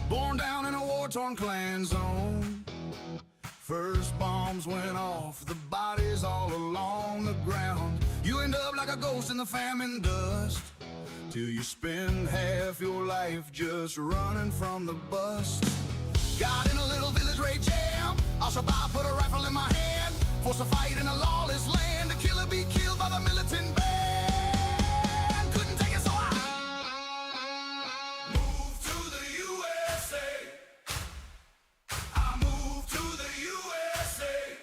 Born down in a war-torn clan zone, first bombs went off, the bodies all along the ground. You end up like a ghost in the famine dust, till you spend half your life just running from the bust. Got in a little village raid jam, I'll survive, put a rifle in my hand, force a fight in a lawless land, a killer be killed by the militant band. Couldn't take it, so I moved to the USA. I moved to the USA.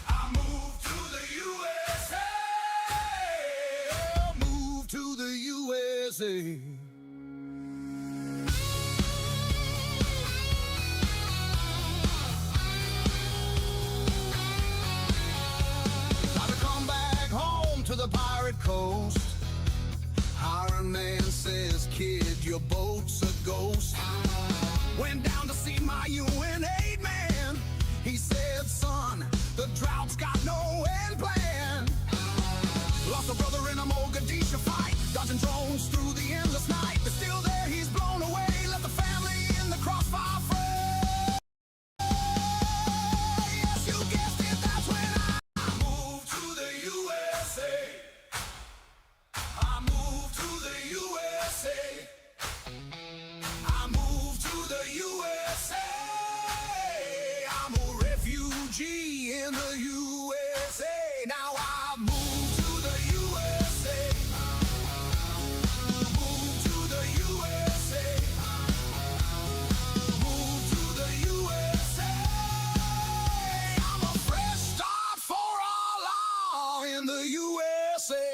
I moved to the USA. Moved to the USA. To the pirate coast, Iron Man says, kid, your boat's a ghost. Went down to see my UN aid man. He said, son, the drought's got no end plan. Lost a brother in a Mogadishu fight, dodging drones through the endless night. But still there, he's blown away, left the family in the crossfire fray. Yes, you guessed it, that's when I moved to the USA. I moved to the USA. I moved to the USA. I'm a refugee in the USA. Now I moved to the USA. Moved to the USA. Moved to the USA. I'm a fresh start for all in the USA.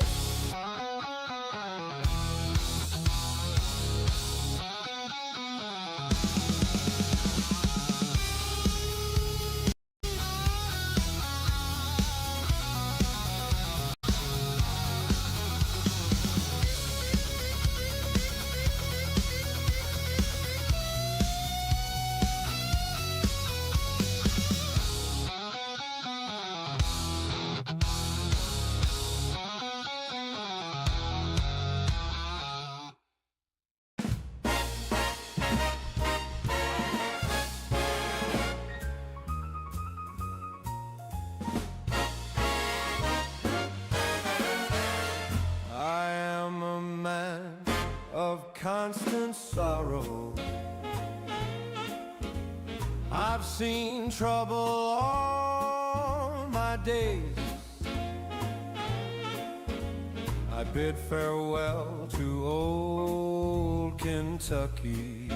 Constant sorrow, I've seen trouble all my days. I bid farewell to old Kentucky,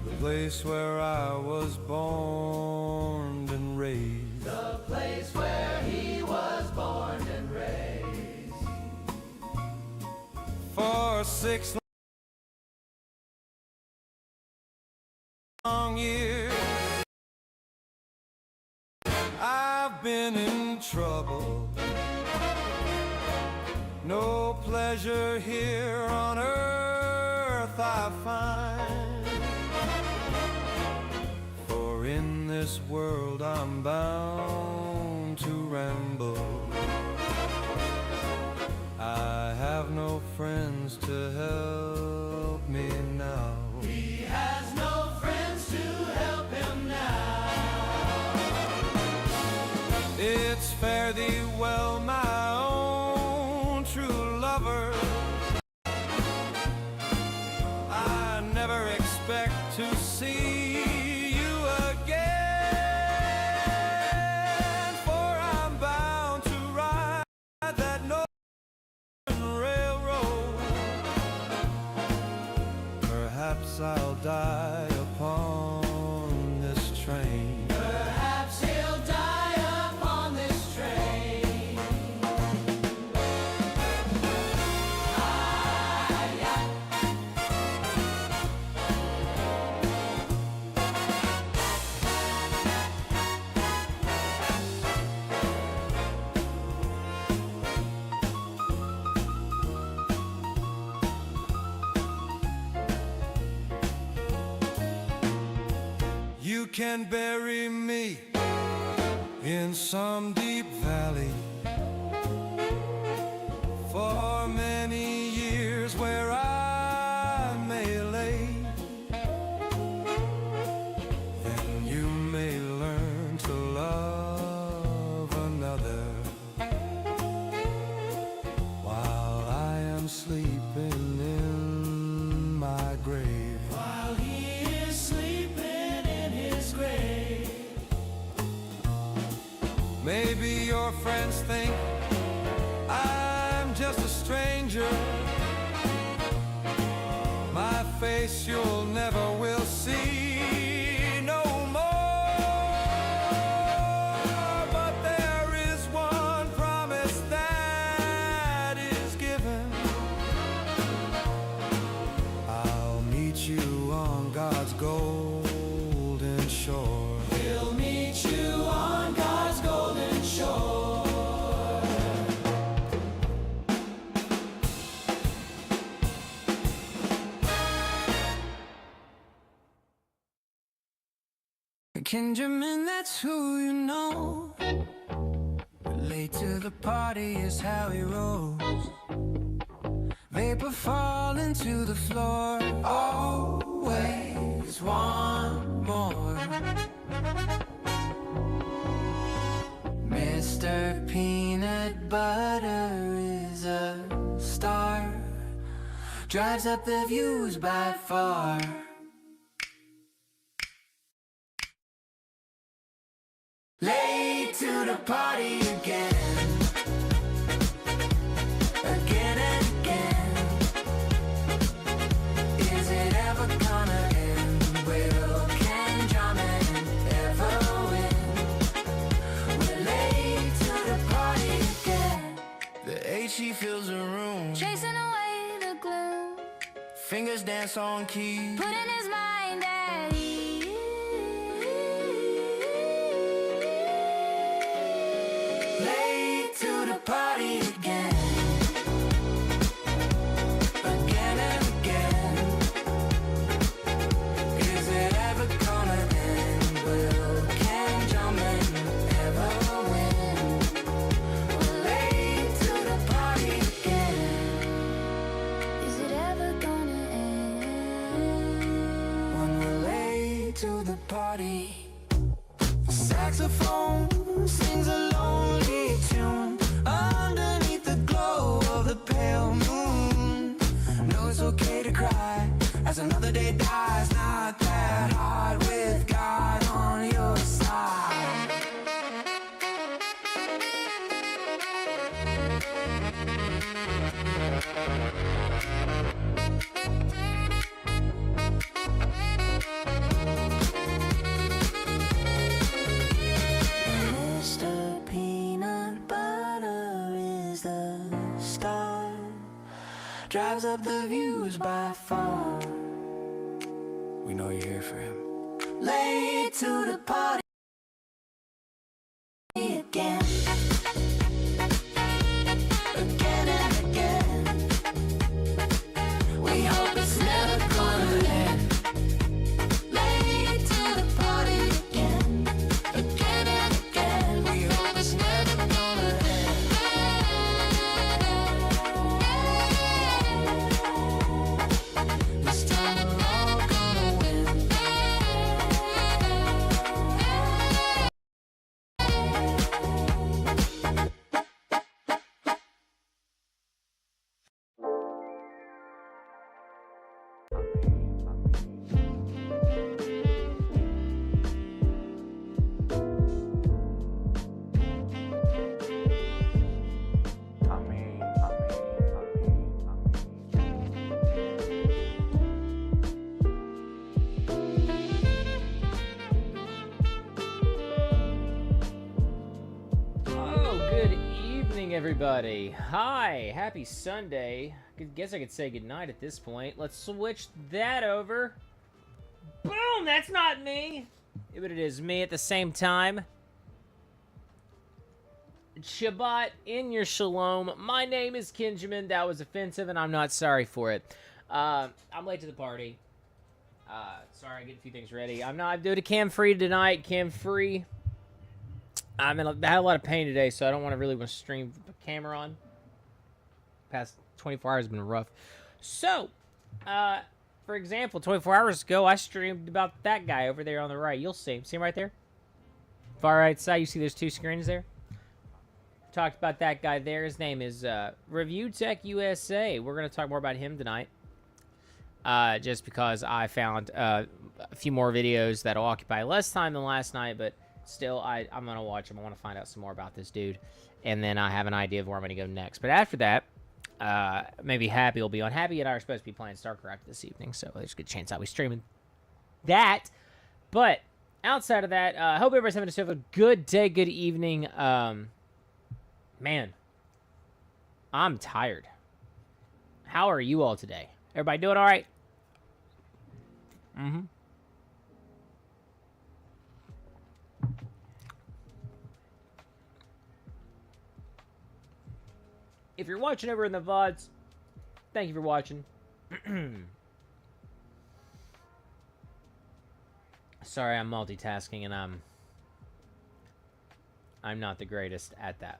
the place where I was born and raised. The place where he was born and raised. For 6 long years, I've been in trouble. No pleasure here on earth I find, for in this world I'm bound to ramble. I have no friends to help me now. He has no friends to help him now. It's fare thee well, my own true lover. I never expect to see you again, for I'm bound to ride that railroad. Perhaps I'll die upon this train. Perhaps he'll die upon this train. can bury me in some deep valley for many years where I may lay, and you may learn to love another while I am sleeping in my grave. While he is sleeping in his grave. Maybe your friends think I'm just a stranger. My face you'll never will see no more. But there is one promise that is given. I'll meet you on God's golden shore. He'll meet you on God's golden shore. KenJahMen, that's who you know. Late to the party is how he rolls. Vapor falling to the floor. Always one more. Mr. Peanut Butter is a star. Drives up the views by far. Late to the party again. Again and again. Is it ever gonna end? Will KenJahMen ever win? We're late to the party again. The HE fills the room. Chasing away the gloom, Fingers dance on key. putting his mind at ease. Late to the party again. Again and again. Is it ever gonna end? Will KenJahMen ever win? We're late to the party again. Is it ever gonna end? When we're late to the party. Saxophone sings a lonely tune underneath the glow of the pale moon. No, it's okay to cry as another day dies. Not that hard with God on your side. Mr. Peanut Butter is the star. Drives up the views by far. We know you're here for him. Late to the party again. Again and again. We hope it's never gonna end. Late to the party again. Again and again. We hope it's never gonna end. This time we're all gonna win. Oh, good evening, everybody. Hi, happy Sunday. Guess I could say goodnight at this point. Let's switch that over. Boom! That's not me! But it is me at the same time. Shabbat in your shalom. My name is KenJahMen. That was offensive, and I'm not sorry for it. I'm late to the party. Sorry, I get a few things ready. I'm doing a cam free tonight. Cam free. I had a lot of pain today, so I don't want to stream the camera on. Past 24 hours have been rough. So, for example, 24 hours ago, I streamed about that guy over there on the right. You'll see him. See him right there? Far right side, you see there's 2 screens there? Talked about that guy there. His name is Review Tech USA. We're going to talk more about him tonight. Just because I found a few more videos that'll occupy less time than last night, but still, I'm going to watch them. I want to find out some more about this dude. And then I have an idea of where I'm going to go next. But after that, maybe Happy will be on. Happy and I are supposed to be playing StarCraft this evening, so there's a good chance I'll be streaming that. But outside of that, I hope everybody's having a good day, good evening. Man, I'm tired. How are you all today? Everybody doing all right? Mm-hmm. If you're watching over in the VODs, thank you for watching. Sorry, I'm multitasking and I'm not the greatest at that.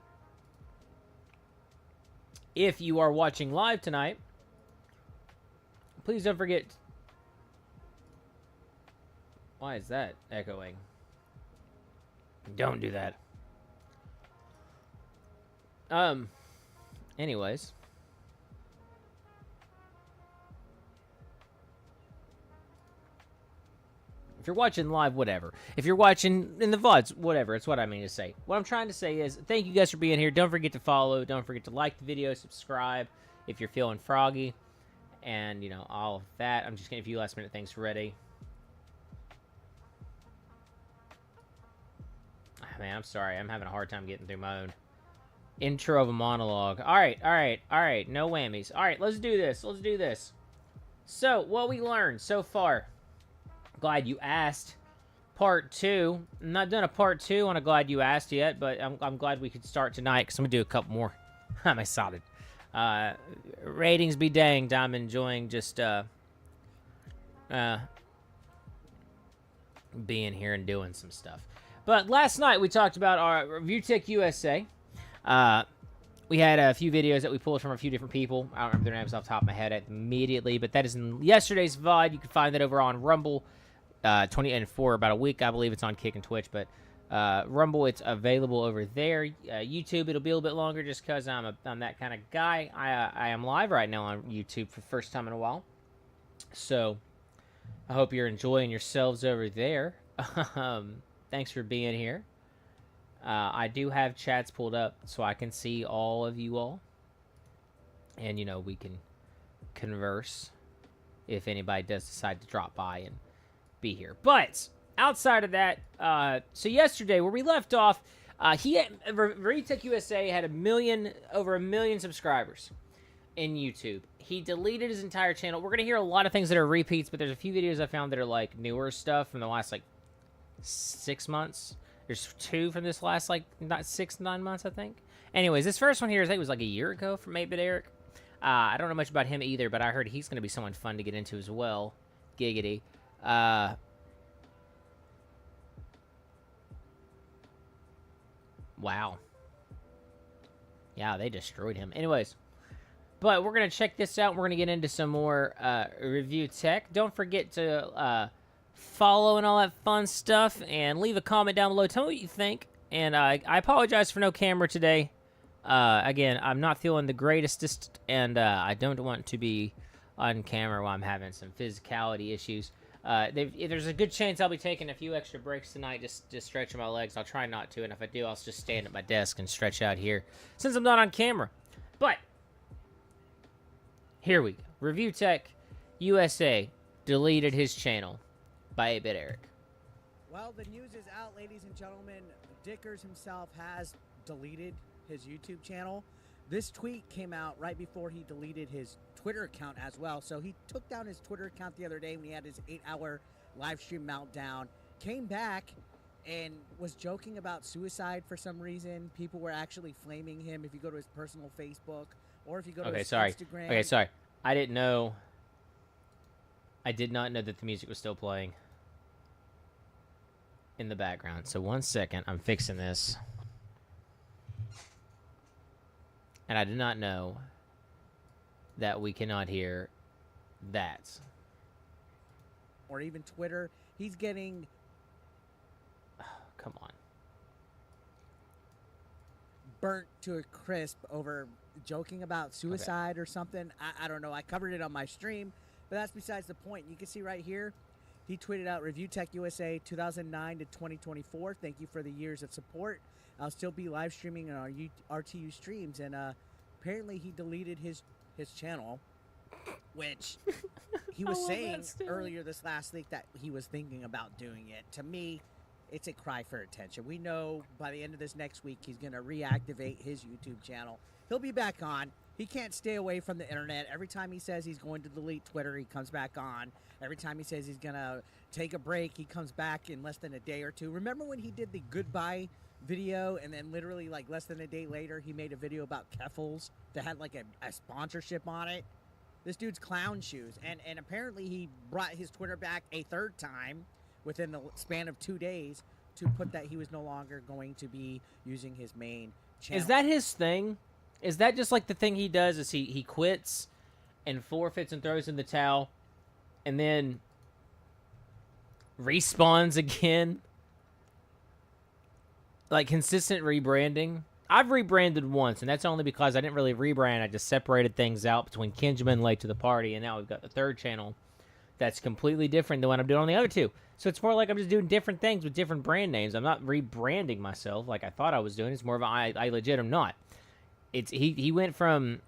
If you are watching live tonight, please don't forget. Why is that echoing? Don't do that. Anyways. If you're watching live, whatever. If you're watching in the VODs, whatever. It's what I mean to say. What I'm trying to say is, thank you guys for being here. Don't forget to follow. Don't forget to like the video, subscribe if you're feeling froggy. And, you know, all of that. I'm just getting a few last minute things ready. Oh, man, I'm sorry. I'm having a hard time getting through my own intro of a monologue. All right. No whammies. All right, let's do this. So, what we learned so far. Glad you asked. Part 2. I'm not done a part 2 on a Glad You Asked yet, but I'm glad we could start tonight because I'm going to do a couple more. I'm excited. Ratings be danged. I'm enjoying just being here and doing some stuff. But last night we talked about our Review Tech USA. We had a few videos that we pulled from a few different people. I don't remember their names off the top of my head immediately, but that is in yesterday's VOD. You can find that over on Rumble. for about a week, I believe it's on Kick and Twitch, but Rumble, it's available over there. YouTube, it'll be a little bit longer just because I'm that kind of guy. I am live right now on YouTube for the first time in a while. So I hope you're enjoying yourselves over there. Thanks for being here. I do have chats pulled up so I can see all of you all. And, you know, we can converse if anybody does decide to drop by and be here. But outside of that, so yesterday where we left off, Veritech USA had over a million subscribers in YouTube. He deleted his entire channel. We're gonna hear a lot of things that are repeats, but there's a few videos I found that are like newer stuff from the last like 6 months. There's 2 from this last like not 6 to 9 months, I think. Anyways, this first one here I think was like a year ago from 8-Bit Eric. I don't know much about him either, but I heard he's gonna be someone fun to get into as well. Giggity. Wow. Yeah, they destroyed him. Anyways, but we're going to check this out. We're going to get into some more review tech. Don't forget to follow and all that fun stuff, and leave a comment down below. Tell me what you think. And I apologize for no camera today. Again, I'm not feeling the greatest, and I don't want to be on camera while I'm having some physicality issues. There's a good chance I'll be taking a few extra breaks tonight, just stretching my legs. I'll try not to, and if I do, I'll just stand at my desk and stretch out here, since I'm not on camera. But here we go. Review Tech USA deleted his channel by 8-Bit Eric. Well, the news is out, ladies and gentlemen. Dickers himself has deleted his YouTube channel. This tweet came out right before he deleted his Twitter account as well. So he took down his Twitter account the other day when he had his 8-hour live stream meltdown, came back and was joking about suicide for some reason. People were actually flaming him if you go to his personal Facebook or if you go to his Instagram. Okay, sorry. I didn't know I did not know that the music was still playing in the background. So 1 second, I'm fixing this. And I did not know that we cannot hear that. Or even Twitter. He's getting Come on. burnt to a crisp over joking about suicide or something. I don't know. I covered it on my stream, but that's besides the point. You can see right here, he tweeted out Review Tech USA 2009 to 2024. Thank you for the years of support. I'll still be live streaming on our RTU streams, and apparently he deleted his channel, which he was saying earlier this last week that he was thinking about doing it. To me, it's a cry for attention. We know by the end of this next week, he's going to reactivate his YouTube channel. He'll be back on. He can't stay away from the internet. Every time he says he's going to delete Twitter, he comes back on. Every time he says he's going to take a break, he comes back in less than a day or two. Remember when he did the goodbye video, and then literally like less than a day later, he made a video about Keffels that had like a sponsorship on it? This dude's clown shoes. And apparently he brought his Twitter back a third time within the span of 2 days to put that he was no longer going to be using his main channel. Is that his thing? Is that just like the thing he does is he quits and forfeits and throws in the towel and then respawns again? Like consistent rebranding? I've rebranded once, and that's only because I didn't really rebrand. I just separated things out between KenJahMen late to the party, and now we've got the third channel that's completely different than what I'm doing on the other two. So it's more like I'm just doing different things with different brand names. I'm not rebranding myself like I thought I was doing. It's more of I legit am not. It's he went from,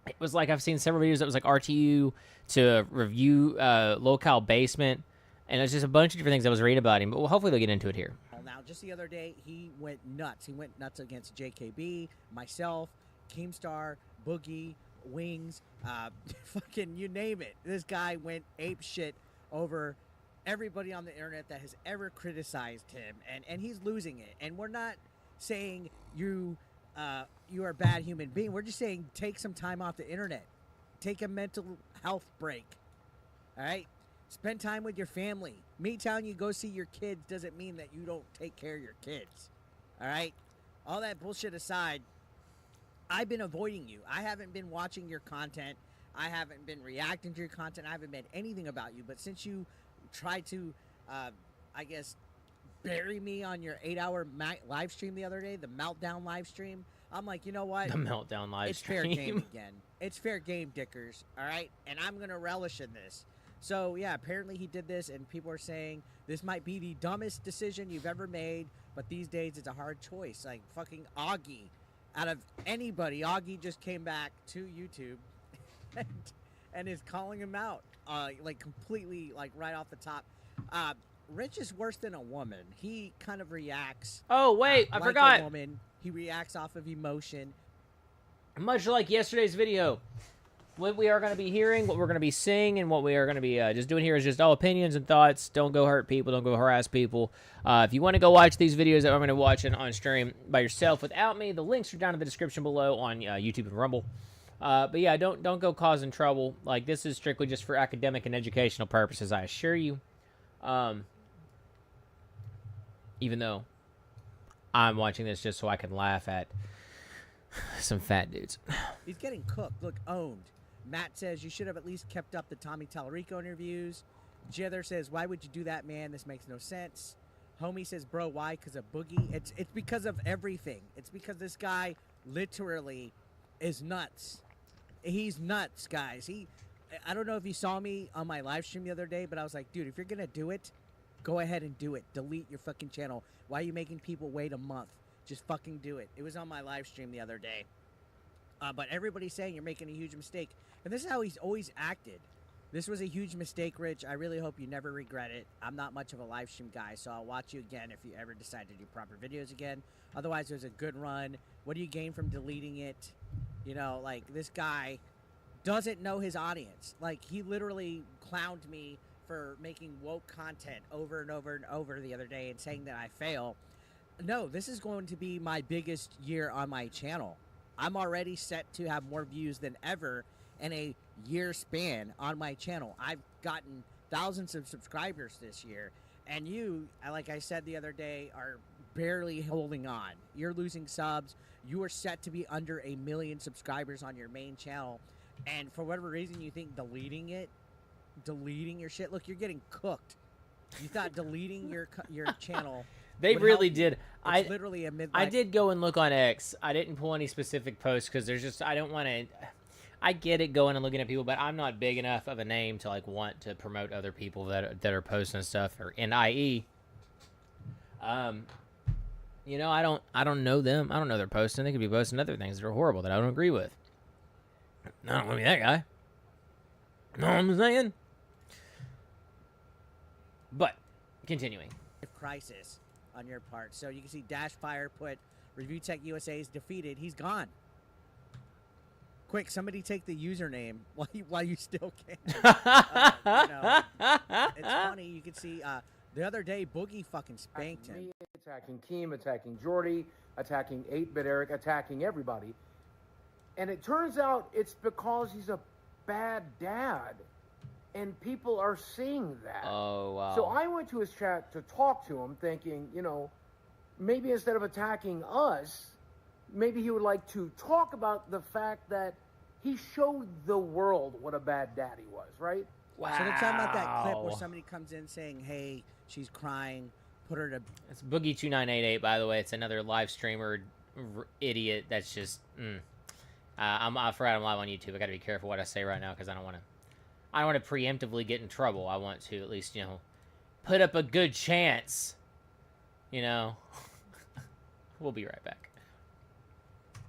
it was like I've seen several videos that was like RTU to review locale basement, and it's just a bunch of different things I was reading about him. But hopefully they'll get into it here. Now, just the other day, he went nuts. He went nuts against JKB, myself, Keemstar, Boogie, Wings, fucking you name it. This guy went ape shit over everybody on the internet that has ever criticized him, and he's losing it. And we're not saying you are a bad human being. We're just saying take some time off the internet. Take a mental health break. All right? Spend time with your family. Me telling you go see your kids doesn't mean that you don't take care of your kids. All right? All that bullshit aside, I've been avoiding you. I haven't been watching your content. I haven't been reacting to your content. I haven't made anything about you. But since you tried to, I guess, bury me on your 8-hour live stream the other day, the Meltdown live stream, I'm like, you know what? The Meltdown live It's stream. fair game again. It's fair game, Dickers. All right? And I'm going to relish in this. So, yeah, apparently he did this, and people are saying this might be the dumbest decision you've ever made, but these days it's a hard choice. Like, fucking Augie. Out of anybody, Augie just came back to YouTube and is calling him out, like, completely, like, right off the top. Rich is worse than a woman. He kind of reacts. Oh, wait, I like forgot. a woman. He reacts off of emotion. Much like yesterday's video. What we are going to be hearing, what we're going to be seeing, and what we are going to be just doing here is just all opinions and thoughts. Don't go hurt people. Don't go harass people. If you want to go watch these videos that I'm going to watch on stream by yourself without me, the links are down in the description below on YouTube and Rumble. But yeah, don't go causing trouble. Like, this is strictly just for academic and educational purposes, I assure you. Even though I'm watching this just so I can laugh at some fat dudes. He's getting cooked. Look, owned. Matt says you should have at least kept up the Tommy Tallarico interviews. Jither says, why would you do that, man? This makes no sense. Homie says, bro, why? Because of Boogie? It's because of everything. It's because this guy literally is nuts. He's nuts, guys. I don't know if you saw me on my live stream the other day, but I was like, dude, if you're going to do it, go ahead and do it. Delete your fucking channel. Why are you making people wait a month? Just fucking do it. It was on my live stream the other day. But everybody's saying you're making a huge mistake. And this is how he's always acted. This was a huge mistake, Rich. I really hope you never regret it. I'm not much of a live stream guy, so I'll watch you again if you ever decide to do proper videos again. Otherwise, it was a good run. What do you gain from deleting it? You know, like, this guy doesn't know his audience. Like, he literally clowned me for making woke content over and over and over the other day and saying that I fail. No, this is going to be my biggest year on my channel. I'm already set to have more views than ever in a year span on my channel. I've gotten thousands of subscribers this year, and you, like I said the other day, are barely holding on. You're losing subs. You are set to be under 1 million subscribers on your main channel, and for whatever reason you think deleting your shit. Look, you're getting cooked. You thought deleting your channel. They would really help you. did. It's literally a midlife. I did go and look on X. I didn't pull any specific posts because there's just I don't want to. I get it going and looking at people, but I'm not big enough of a name to like want to promote other people that are posting stuff or IE. You know, I don't know them. I don't know they're posting. They could be posting other things that are horrible that I don't agree with. I don't want to be that guy. Know what I'm saying? But continuing. Crisis on your part. So you can see Dashfire put Review Tech USA is defeated. He's gone. Quick, somebody take the username while you still can. It's funny. You can see the other day Boogie fucking spanked him. Me, attacking Keem, attacking Jordy, attacking 8-Bit Eric, attacking everybody. And it turns out it's because he's a bad dad. And people are seeing that. Oh, wow. So I went to his chat to talk to him thinking, you know, maybe instead of attacking us, maybe he would like to talk about the fact that he showed the world what a bad dad he was, right? Wow. So they're talking about that clip where somebody comes in saying, hey, she's crying, put her to... It's Boogie2988, by the way. It's another live streamer idiot that's just... I forgot I'm live on YouTube. I gotta be careful what I say right now because I don't want to preemptively get in trouble. I want to at least, you know, put up a good chance. You know? We'll be right back.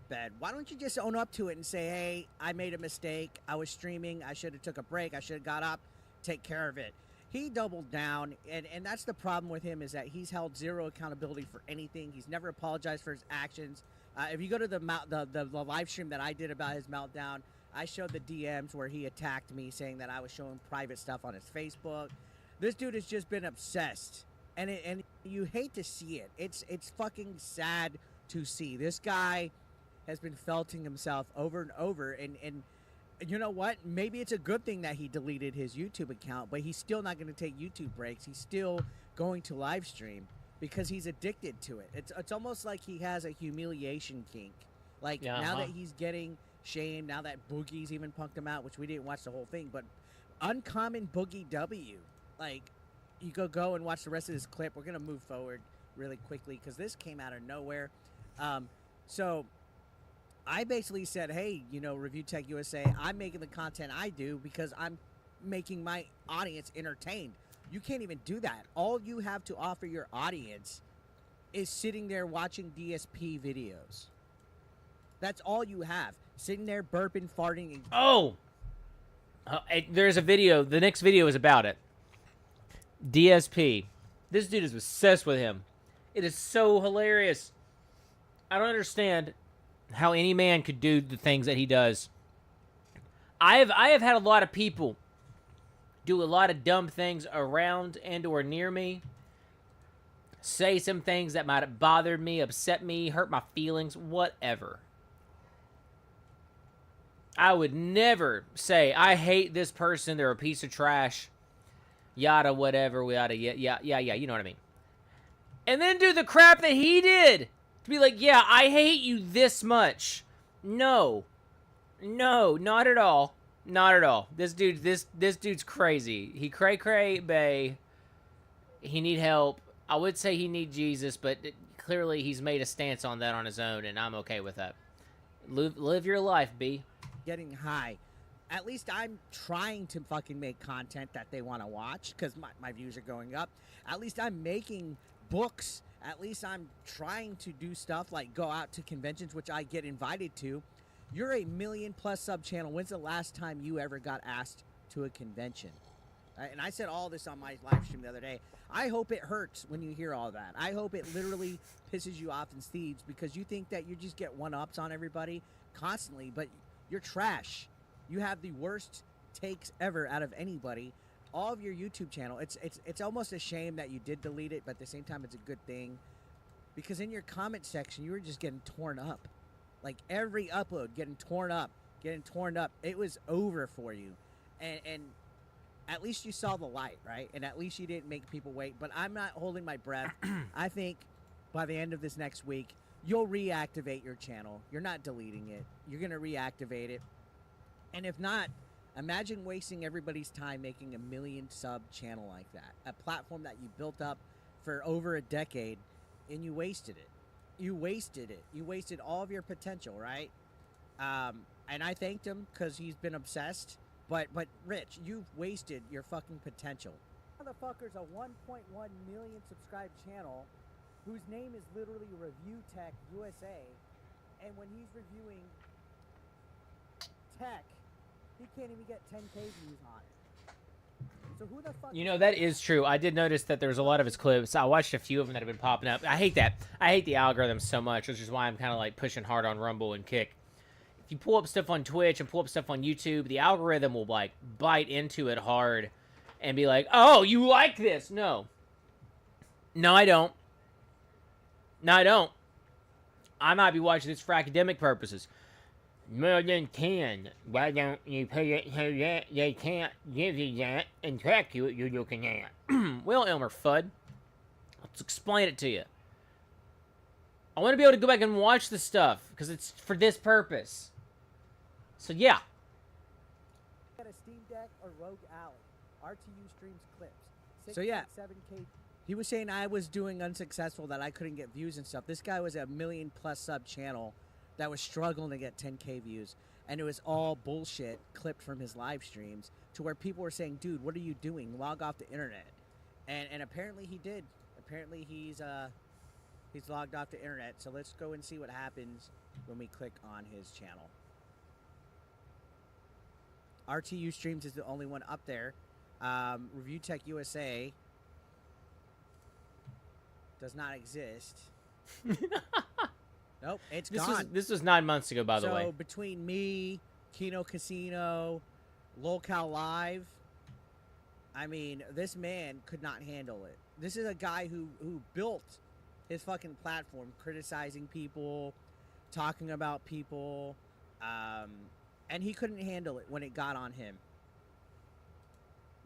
Bad. Why don't you just own up to it and say, hey, I made a mistake. I was streaming. I should have took a break. I should have got up, take care of it. He doubled down, and that's the problem with him is that he's held zero accountability for anything. He's never apologized for his actions. If you go to the live stream that I did about his meltdown, I showed the DMs where he attacked me saying that I was showing private stuff on his Facebook. This dude has just been obsessed, and you hate to see it. It's fucking sad to see. This guy has been felting himself over and over, and you know what? Maybe it's a good thing that he deleted his YouTube account, but he's still not going to take YouTube breaks. He's still going to live stream because he's addicted to it. It's almost like he has a humiliation kink. Like, now that he's getting shamed, now that Boogie's even punked him out, which we didn't watch the whole thing, but Uncommon Boogie W. Like, you go and watch the rest of this clip. We're going to move forward really quickly because this came out of nowhere. So I basically said, hey, you know, Review Tech USA, I'm making the content I do because I'm making my audience entertained. You can't even do that. All you have to offer your audience is sitting there watching DSP videos. That's all you have. Sitting there burping, farting. And Oh! There's a video. The next video is about it. DSP. This dude is obsessed with him. It is so hilarious. I don't understand how any man could do the things that he does. I have had a lot of people do a lot of dumb things around and or near me. Say some things that might have bothered me, upset me, hurt my feelings, whatever. I would never say, I hate this person, they're a piece of trash, yada, whatever, yada, yeah, you know what I mean. And then do the crap that he did. To be like, yeah, I hate you this much. No, not at all. Not at all. This dude's crazy. He cray bae. He need help. I would say he need Jesus, but clearly he's made a stance on that on his own, and I'm okay with that. Live your life, B. getting high. At least I'm trying to fucking make content that they want to watch because my views are going up. At least I'm making books. At least I'm trying to do stuff like go out to conventions, which I get invited to. You're a 1 million+ sub channel. When's the last time you ever got asked to a convention? And I said all this on my live stream the other day. I hope it hurts when you hear all that. I hope it literally pisses you off and steves because you think that you just get one-ups on everybody constantly, but you're trash. You have the worst takes ever out of anybody. All of your YouTube channel, it's almost a shame that you did delete it, but at the same time, it's a good thing. Because in your comment section, you were just getting torn up. Like every upload, getting torn up. It was over for you. And at least you saw the light, right? And at least you didn't make people wait. But I'm not holding my breath. I think by the end of this next week, you'll reactivate your channel. You're not deleting it. You're going to reactivate it. And if not, imagine wasting everybody's time making a 1 million sub channel like that. A platform that you built up for over a decade, and you wasted it. You wasted it. You wasted all of your potential, right? And I thanked him because he's been obsessed. But Rich, you've wasted your fucking potential. Motherfucker's a 1.1 million subscribed channel whose name is literally Review Tech USA. And when he's reviewing tech, he can't even get 10K views on it. So who the fuck... You know, that is true. I did notice that there's a lot of his clips. I watched a few of them that have been popping up. I hate that. I hate the algorithm so much, which is why I'm kind of like pushing hard on Rumble and Kick. If you pull up stuff on Twitch and pull up stuff on YouTube, the algorithm will like bite into it hard and be like, oh, you like this? No. No, I don't. No, I don't. I might be watching this for academic purposes. More than 10. Why don't you put it so that they can't give you that and track you what you're looking at? Well, Elmer Fudd, let's explain it to you. I want to be able to go back and watch the stuff because it's for this purpose. So, yeah. Get a Steam Deck or Rogue Alley. RTU streams clips. So, yeah. 7K. He was saying I was doing unsuccessful, that I couldn't get views and stuff. This guy was a 1 million plus sub channel that was struggling to get 10K views. And it was all bullshit clipped from his live streams to where people were saying, dude, what are you doing? Log off the internet. And apparently he did. Apparently he's logged off the internet. So let's go and see what happens when we click on his channel. RTU Streams is the only one up there. Review Tech USA does not exist. Nope, it's gone. This was 9 months ago, by the way. So between me, Kino Casino, Lolcal Live, I mean, this man could not handle it. This is a guy who built his fucking platform, criticizing people, talking about people, and he couldn't handle it when it got on him.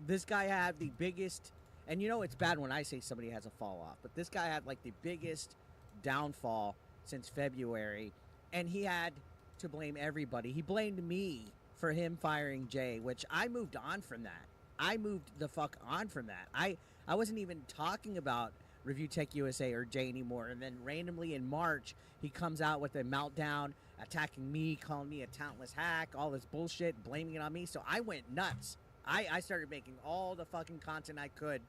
This guy had the biggest, and you know it's bad when I say somebody has a fall off, but this guy had like the biggest downfall since February, and he had to blame everybody. He blamed me for him firing Jay, which I moved on from that. I moved the fuck on from that. I wasn't even talking about Review Tech USA or Jay anymore, and then randomly in March, he comes out with a meltdown, attacking me, calling me a talentless hack, all this bullshit, blaming it on me, so I went nuts. I started making all the fucking content I could,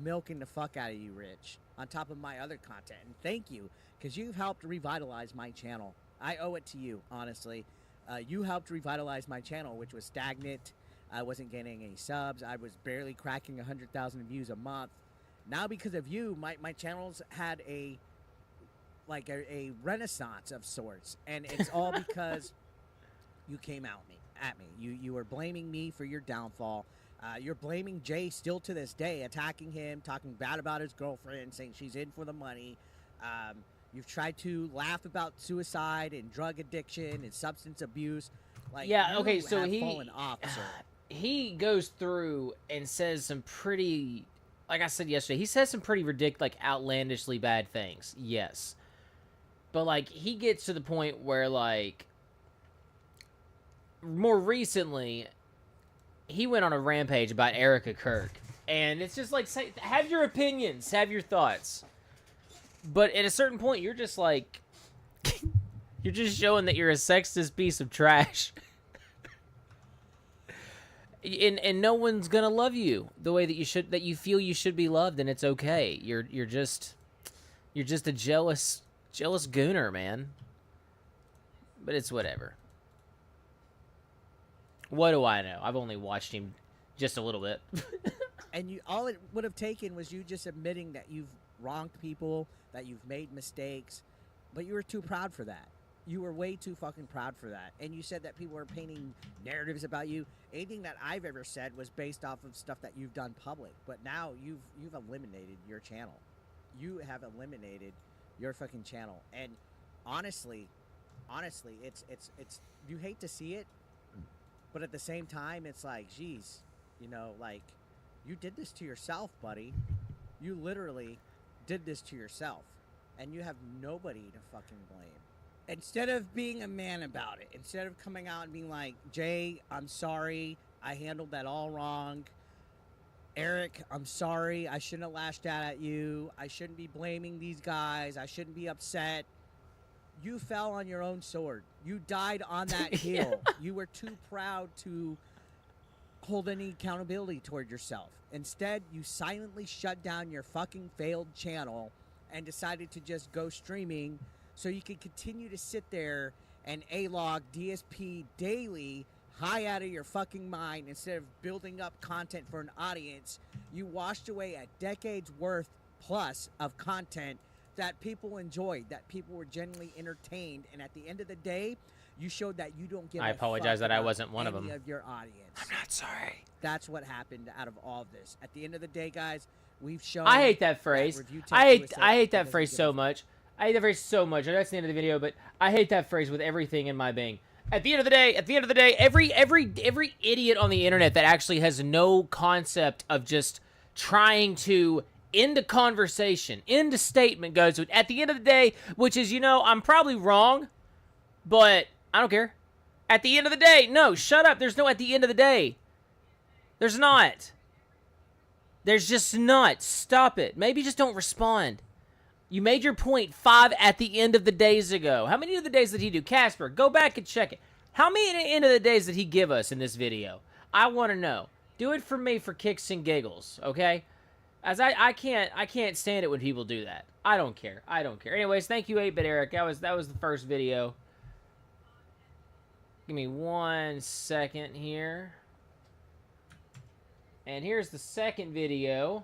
milking the fuck out of you, Rich, on top of my other content. And thank you, because you've helped revitalize my channel. I owe it to you, honestly. You helped revitalize my channel, which was stagnant. I wasn't getting any subs. I was barely cracking 100,000 views a month. Now, because of you, my channel's had a renaissance of sorts. And it's all because you came at me. You were blaming me for your downfall. You're blaming Jay still to this day, attacking him, talking bad about his girlfriend, saying she's in for the money. You've tried to laugh about suicide and drug addiction and substance abuse. Like, yeah, okay, so fallen off, sir. He goes through and says some pretty, like I said yesterday, he says some pretty ridiculous, like outlandishly bad things. Yes. But like he gets to the point where like more recently he went on a rampage about Erica Kirk. And it's just like, say, have your opinions, have your thoughts. But at a certain point, you're just like, you're just showing that you're a sexist piece of trash. and no one's gonna love you the way that you should, that you feel you should be loved, and it's okay. You're just a jealous gooner, man. But it's whatever. What do I know? I've only watched him just a little bit. And all it would have taken was you just admitting that you've wronged people, that you've made mistakes, but you were too proud for that. You were way too fucking proud for that. And you said that people were painting narratives about you. Anything that I've ever said was based off of stuff that you've done public. But now you've eliminated your channel. You have eliminated your fucking channel. And honestly, it's you hate to see it, but at the same time, it's like, geez, you know, like, You did this to yourself, buddy. You literally did this to yourself. And you have nobody to fucking blame. Instead of being a man about it, instead of coming out and being like, Jay, I'm sorry. I handled that all wrong. Eric, I'm sorry. I shouldn't have lashed out at you. I shouldn't be blaming these guys. I shouldn't be upset. You fell on your own sword. You died on that hill. You were too proud to hold any accountability toward yourself. Instead, you silently shut down your fucking failed channel and decided to just go streaming so you could continue to sit there and A-log DSP daily, high out of your fucking mind. Instead of building up content for an audience, you washed away a decade's worth plus of content that people enjoyed, that people were genuinely entertained, and at the end of the day, you showed that you don't give I a apologize fuck that I about wasn't one of any them. of your audience. I'm not sorry. That's what happened out of all of this. At the end of the day, guys, we've shown. I hate that phrase. Review Tech I USA hate that doesn't phrase give a so fuck. much. I hate that phrase so much. I know that's the end of the video, but I hate that phrase with everything in my being. At the end of the day, every idiot on the internet that actually has no concept of just trying to end a conversation, end a statement goes with, at the end of the day, which is, you know, I'm probably wrong, but I don't care. At the end of the day, no, shut up. There's no at the end of the day. There's not. There's just not. Stop it. Maybe just don't respond. You made your point 5 at the end of the days ago. How many of the days did he do? Casper, go back and check it. How many at the end of the days did he give us in this video? I want to know. Do it for me for kicks and giggles, okay? As I can't stand it when people do that. I don't care. I don't care. Anyways, thank you 8-Bit Eric. That was the first video. Give me 1 second here. And here's the second video,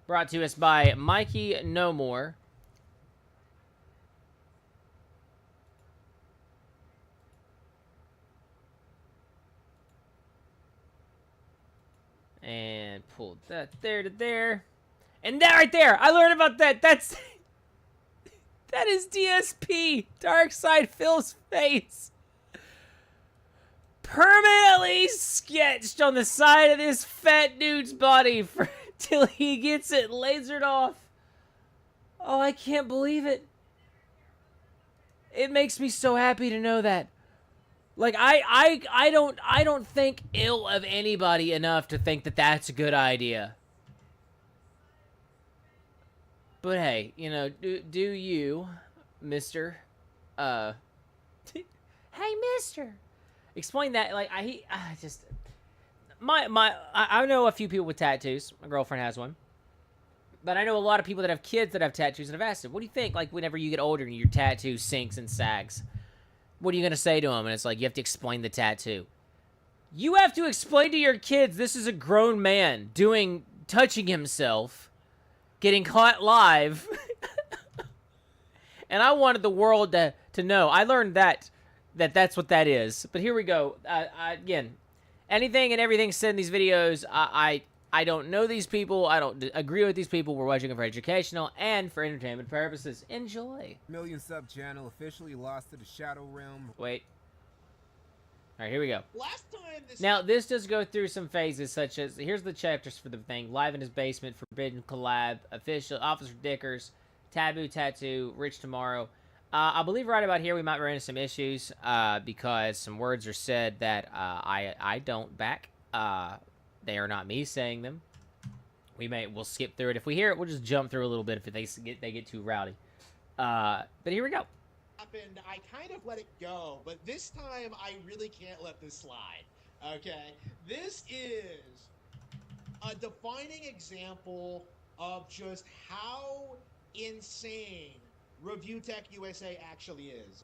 brought to us by Mikey No More. And pulled that there to there. And that right there, I learned about that. That is DSP, Dark Side Phil's face. Permanently sketched on the side of this fat dude's body till he gets it lasered off. Oh, I can't believe it. It makes me so happy to know that. Like, I don't think ill of anybody enough to think that that's a good idea. But hey, you know, do you, Mister? Hey, Mister. Explain that. Like, I just I know a few people with tattoos. My girlfriend has one. But I know a lot of people that have kids that have tattoos, and I've asked them, what do you think, like, whenever you get older and your tattoo sinks and sags? What are you going to say to them? And it's like, you have to explain the tattoo. You have to explain to your kids this is a grown man touching himself, getting caught live. And I wanted the world to know. I learned that's what that is. But here we go. Again, anything and everything said in these videos, I don't know these people. I don't agree with these people. We're watching them for educational and for entertainment purposes. Enjoy. Million sub channel officially lost to the Shadow Realm. Wait. All right, here we go. Last time this Now, this does go through some phases, such as, here's the chapters for the thing. Live in his basement, Forbidden Collab, Official, Officer Dickers, Taboo Tattoo, Rich Tomorrow. I believe right about here we might run into some issues because some words are said that I don't back. They are not me saying them. We'll skip through it. If we hear it, we'll just jump through a little bit if they get too rowdy. But here we go. happened, I kind of let it go, but this time I really can't let this slide. Okay? This is a defining example of just how insane Review Tech USA actually is.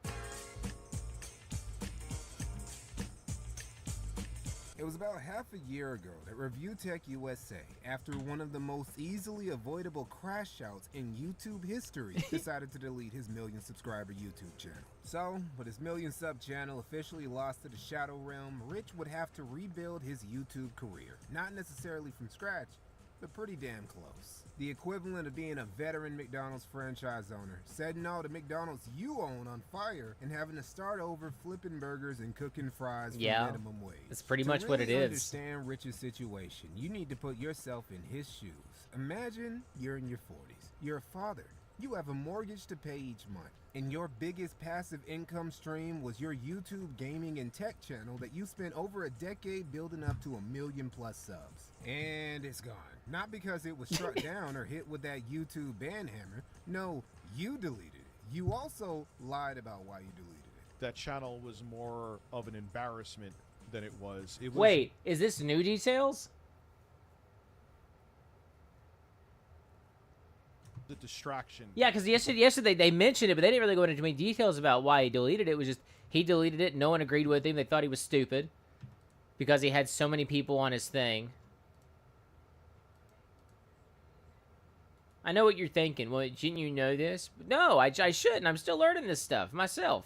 It was about half a year ago that Review Tech USA, after one of the most easily avoidable crash outs in YouTube history, decided to delete his million subscriber YouTube channel. So, with his million sub channel officially lost to the Shadow Realm, Rich would have to rebuild his YouTube career. Not necessarily from scratch, but pretty damn close. The equivalent of being a veteran McDonald's franchise owner, setting all the McDonald's you own on fire and having to start over flipping burgers and cooking fries for minimum wage. That's pretty To much what it really is. Understand Rich's situation, you need to put yourself in his shoes. Imagine you're in your 40s. You're a father. You have a mortgage to pay each month, and your biggest passive income stream was your YouTube gaming and tech channel that you spent over a decade building up to 1 million+ subs. And it's gone. Not because it was struck down or hit with that YouTube ban hammer. No, you deleted it. You also lied about why you deleted it. That channel was more of an embarrassment than it was. Wait, is this new details? The distraction. Yeah, because yesterday they mentioned it, but they didn't really go into many details about why he deleted it. It was just he deleted it. No one agreed with him. They thought he was stupid because he had so many people on his thing. I know what you're thinking. Well, didn't you know this? No, I shouldn't. I'm still learning this stuff myself.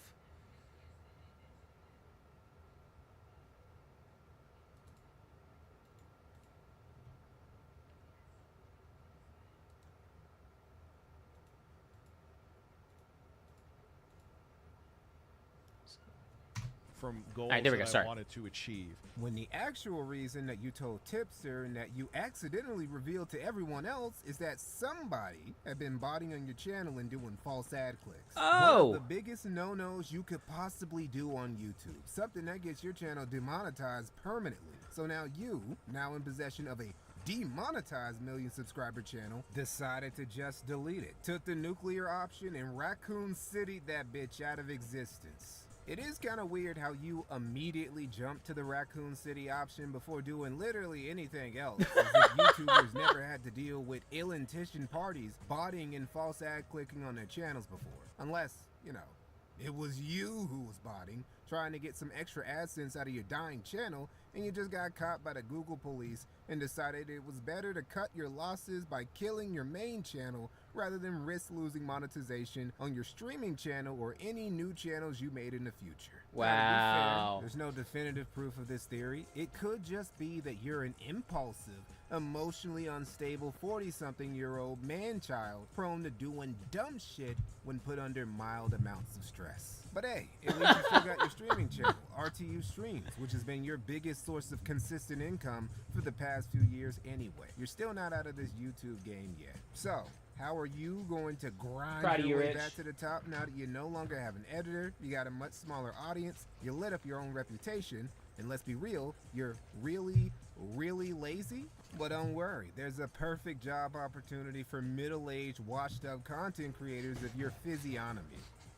From goals there we go, that sorry. I wanted to achieve. When the actual reason that you told Tipster and that you accidentally revealed to everyone else is that somebody had been botting on your channel and doing false ad clicks. Oh! One of the biggest no-nos you could possibly do on YouTube. Something that gets your channel demonetized permanently. So now you, now in possession of a demonetized million subscriber channel, decided to just delete it. Took the nuclear option and Raccoon City that bitch out of existence. It is kind of weird how you immediately jumped to the Raccoon City option before doing literally anything else, as if YouTubers never had to deal with ill-intentioned parties botting and false ad clicking on their channels before. Unless, you know, it was you who was botting, trying to get some extra AdSense out of your dying channel, and you just got caught by the Google police and decided it was better to cut your losses by killing your main channel rather than risk losing monetization on your streaming channel or any new channels you made in the future. Wow. Now, to be fair, there's no definitive proof of this theory. It could just be that you're an impulsive, emotionally unstable 40-something-year-old man-child prone to doing dumb shit when put under mild amounts of stress. But hey, at least you still got your streaming channel, RTU Streams, which has been your biggest source of consistent income for the past few years anyway. You're still not out of this YouTube game yet. So, how are you going to grind your way back to the top now that you no longer have an editor, you got a much smaller audience, you lit up your own reputation, and let's be real, you're really, really lazy? But don't worry, there's a perfect job opportunity for middle-aged, washed-up content creators of your physiognomy.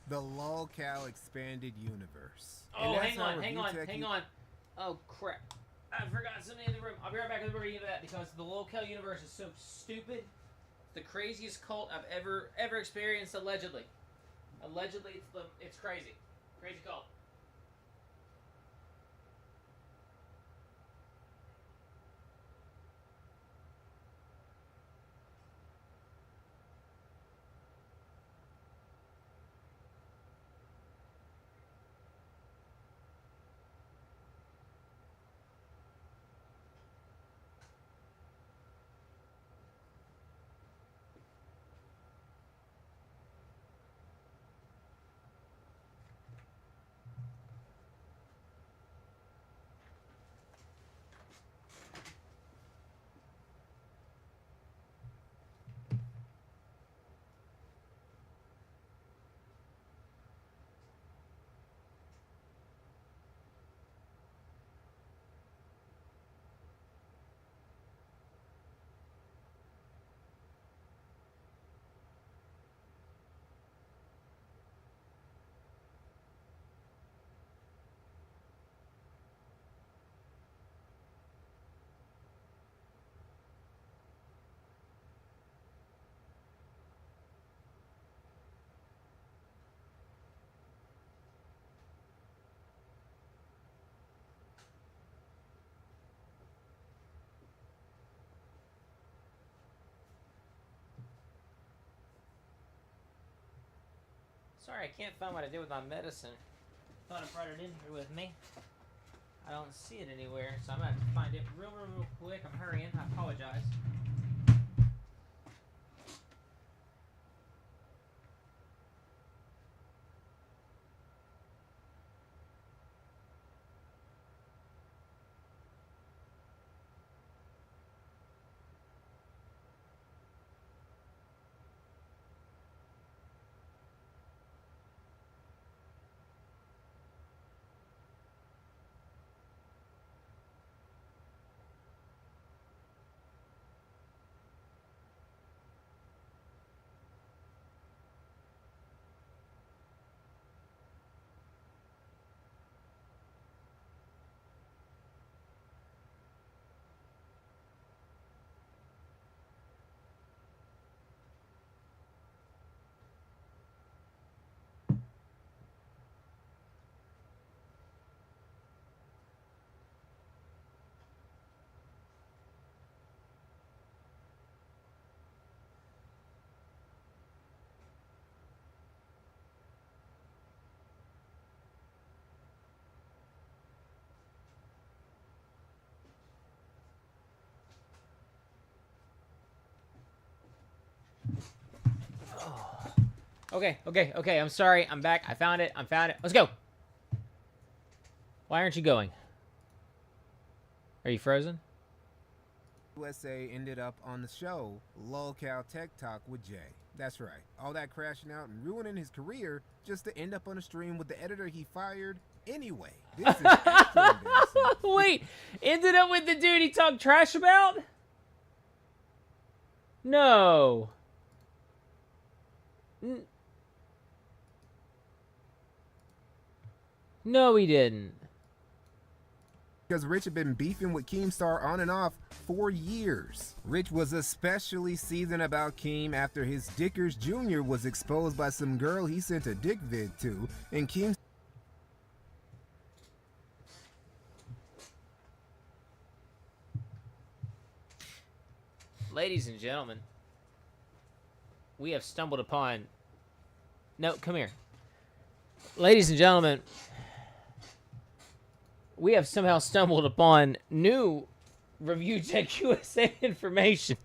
The LOLCal Expanded Universe. Oh, hang on. Oh, crap. I forgot something in the room. I'll be right back. We're going to get to that because the LOLCal universe is so stupid. The craziest cult I've ever experienced, allegedly. Allegedly, it's crazy. Crazy cult. Sorry, I can't find what I did with my medicine. Thought I brought it in here with me. I don't see it anywhere, so I'm gonna have to find it real quick. I'm hurrying. I apologize. Okay. I'm sorry. I'm back. I found it. Let's go. Why aren't you going? Are you frozen? USA ended up on the show Lolcow Tech Talk with Jay. That's right. All that crashing out and ruining his career just to end up on a stream with the editor he fired anyway. This is extra embarrassing. Wait, ended up with the dude he talked trash about? No. No, he didn't. Because Rich had been beefing with Keemstar on and off for years. Rich was especially seething about Keem after his Dickers Jr. was exposed by some girl he sent a dick vid to, and Keem... Ladies and gentlemen, we have stumbled upon... No, come here. Ladies and gentlemen, we have somehow stumbled upon new Review Tech USA information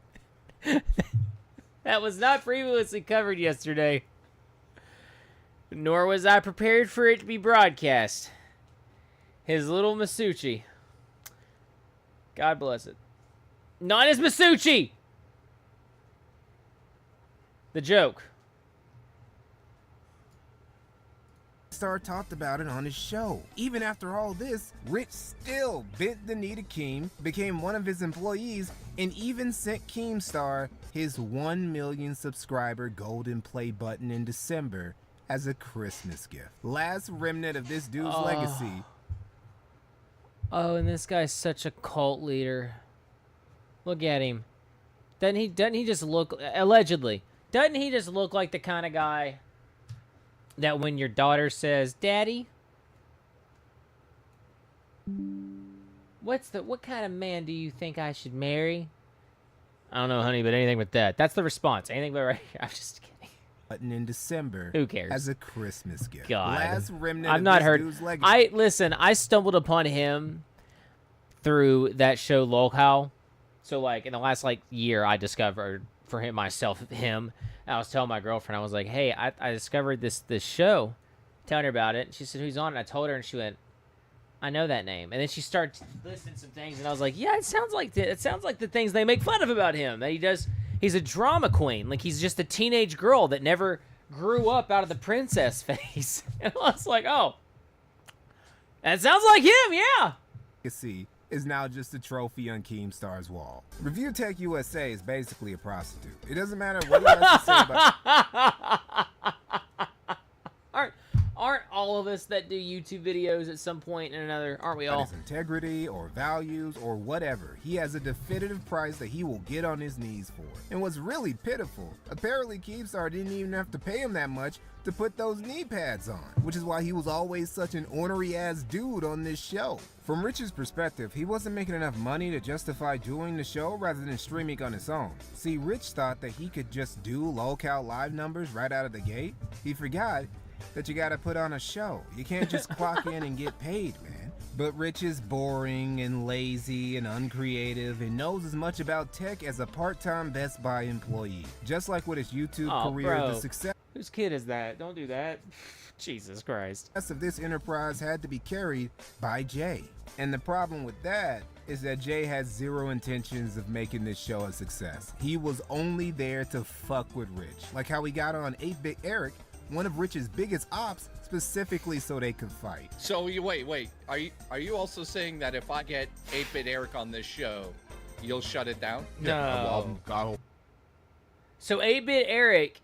that was not previously covered yesterday, nor was I prepared for it to be broadcast. His little Masucci. God bless it. Not his Masucci! The joke. Star talked about it on his show. Even after all this, Rich still bent the knee to Keem, became one of his employees, and even sent Keemstar his 1 million subscriber golden play button in December as a Christmas gift. Last remnant of this dude's legacy. Oh, and this guy's such a cult leader. Look at him. Doesn't he just look, allegedly, doesn't he just look like the kind of guy that when your daughter says, "Daddy, what kind of man do you think I should marry?" I don't know, honey, but anything but that. That's the response. Anything but right. I'm just kidding. Button in December. Who cares? As a Christmas gift. God. Last remnant I've of not this heard. dude's legacy. I stumbled upon him through that show Lolcow. So like in the last like year, I discovered for him myself him. And I was telling my girlfriend, I was like, "Hey, I discovered this show." Telling her about it, and she said, "Who's on it?" I told her, and she went, "I know that name." And then she started listing some things, and I was like, "Yeah, it sounds like the things they make fun of about him. That he does. He's a drama queen. Like he's just a teenage girl that never grew up out of the princess phase." And I was like, "Oh, that sounds like him, yeah." Legacy is now just a trophy on Keemstar's wall. Review Tech USA is basically a prostitute. It doesn't matter what he has to say about. Aren't all of us that do YouTube videos at some point or another, aren't we all? His integrity or values or whatever, he has a definitive price that he will get on his knees for. And what's really pitiful, apparently Keemstar didn't even have to pay him that much to put those knee pads on, which is why he was always such an ornery ass dude on this show. From Rich's perspective, he wasn't making enough money to justify doing the show rather than streaming on his own. See, Rich thought that he could just do Lolcow live numbers right out of the gate. He forgot that you gotta put on a show. You can't just clock in and get paid, man. But Rich is boring and lazy and uncreative and knows as much about tech as a part-time Best Buy employee. Just like with his YouTube career, bro. the success Whose kid is that? Don't do that. Jesus Christ. of this enterprise had to be carried by Jay. And the problem with that is that Jay has zero intentions of making this show a success. He was only there to fuck with Rich. Like how he got on 8-Bit Eric, one of Rich's biggest ops, specifically so they could fight. So you wait. Are you also saying that if I get 8-Bit Eric on this show, you'll shut it down? No. I'll So 8-Bit Eric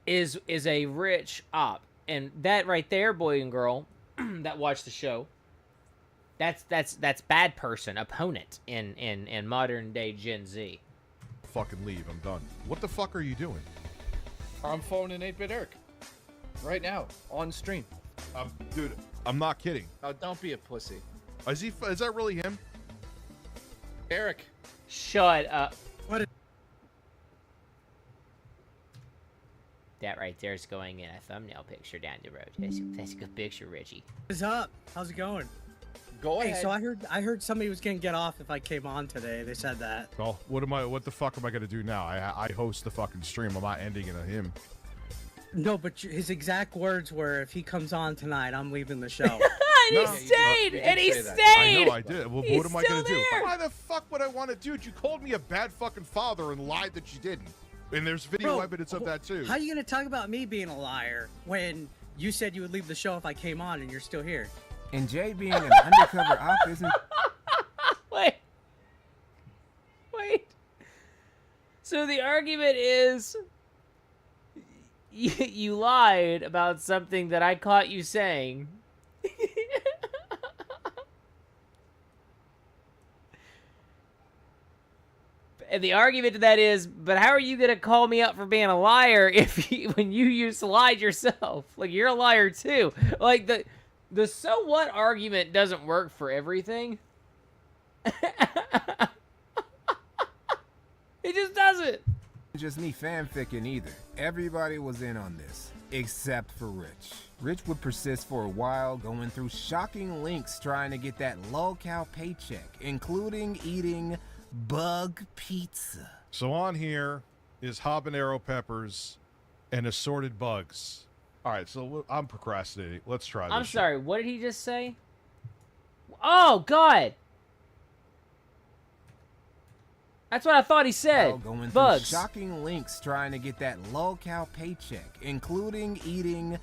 is a rich op, and that right there, boy and girl, that watch the show, that's bad person opponent in modern day Gen Z. fucking leave. I'm done. What the fuck are you doing? I'm phoning 8-Bit Eric right now on stream. Dude, I'm not kidding. Oh, don't be a pussy. Is that really him? Eric. Shut up. What? That right there is going in a thumbnail picture down the road. That's a good picture, Reggie. What's up? How's it going? Go Hey, ahead. so I heard somebody was gonna get off if I came on today. They said that. Well, what the fuck am I gonna do now? I host the fucking stream. I'm not ending it on him. No, but his exact words were, "If he comes on tonight, I'm leaving the show." And he No, stayed! And he say that. stayed! I know I did. Well, He's what am I still gonna do? there. Why the fuck would I want to do it? You called me a bad fucking father and lied that you didn't. And there's video Bro, evidence of that too. How are you gonna talk about me being a liar when you said you would leave the show if I came on and you're still here? And Jay being an undercover op isn't. Wait. So the argument is you lied about something that I caught you saying. And the argument to that is, but how are you going to call me up for being a liar when you used to lie yourself? Like, you're a liar too. Like, the so what argument doesn't work for everything. It just doesn't. Just me fanficking either. Everybody was in on this, except for Rich. Rich would persist for a while, going through shocking links trying to get that low-cal paycheck, including eating bug pizza. So on here is habanero peppers and assorted bugs. All right, so I'm procrastinating. Let's try this. I'm sorry, what did he just say? Oh, God. That's what I thought he said. Going through Bugs. shocking links trying to get that low-cal paycheck, including eating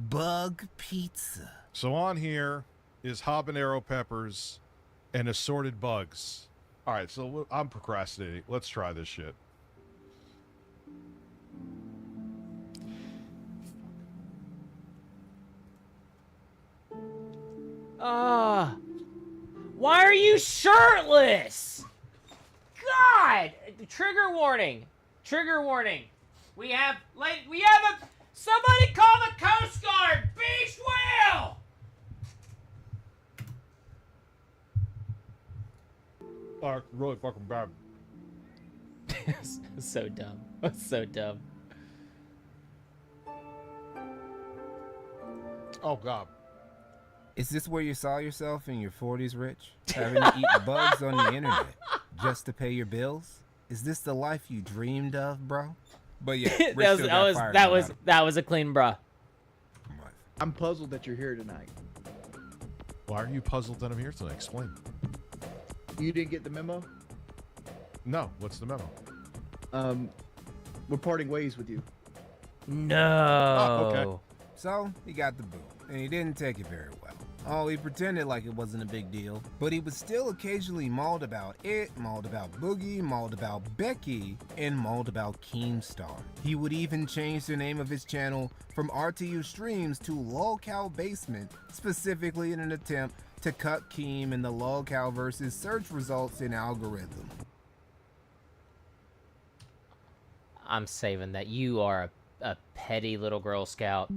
bug pizza. So on here is habanero peppers and assorted bugs. All right, so I'm procrastinating. Let's try this shit. Why are you shirtless? God! Trigger warning. Trigger warning. We have somebody call the Coast Guard. Beach whale! Really fucking bad. So dumb. So dumb. Oh, God. Is this where you saw yourself in your 40s, Rich? Having to eat bugs on the internet just to pay your bills? Is this the life you dreamed of, bro? But yeah, Rich that was a clean bruh. I'm puzzled that you're here tonight. Why are you puzzled that I'm here tonight? Explain. You didn't get the memo? No. What's the memo? We're parting ways with you. No. Oh, okay. So, he got the boot, and he didn't take it very well. Oh, he pretended like it wasn't a big deal, but he was still occasionally mauled about it, mauled about Boogie, mauled about Becky, and mauled about Keemstar. He would even change the name of his channel from RTU Streams to LolCal Basement, specifically in an attempt to cut Keem in the LolCal versus search results in algorithm. I'm saving that. You are a petty little Girl Scout.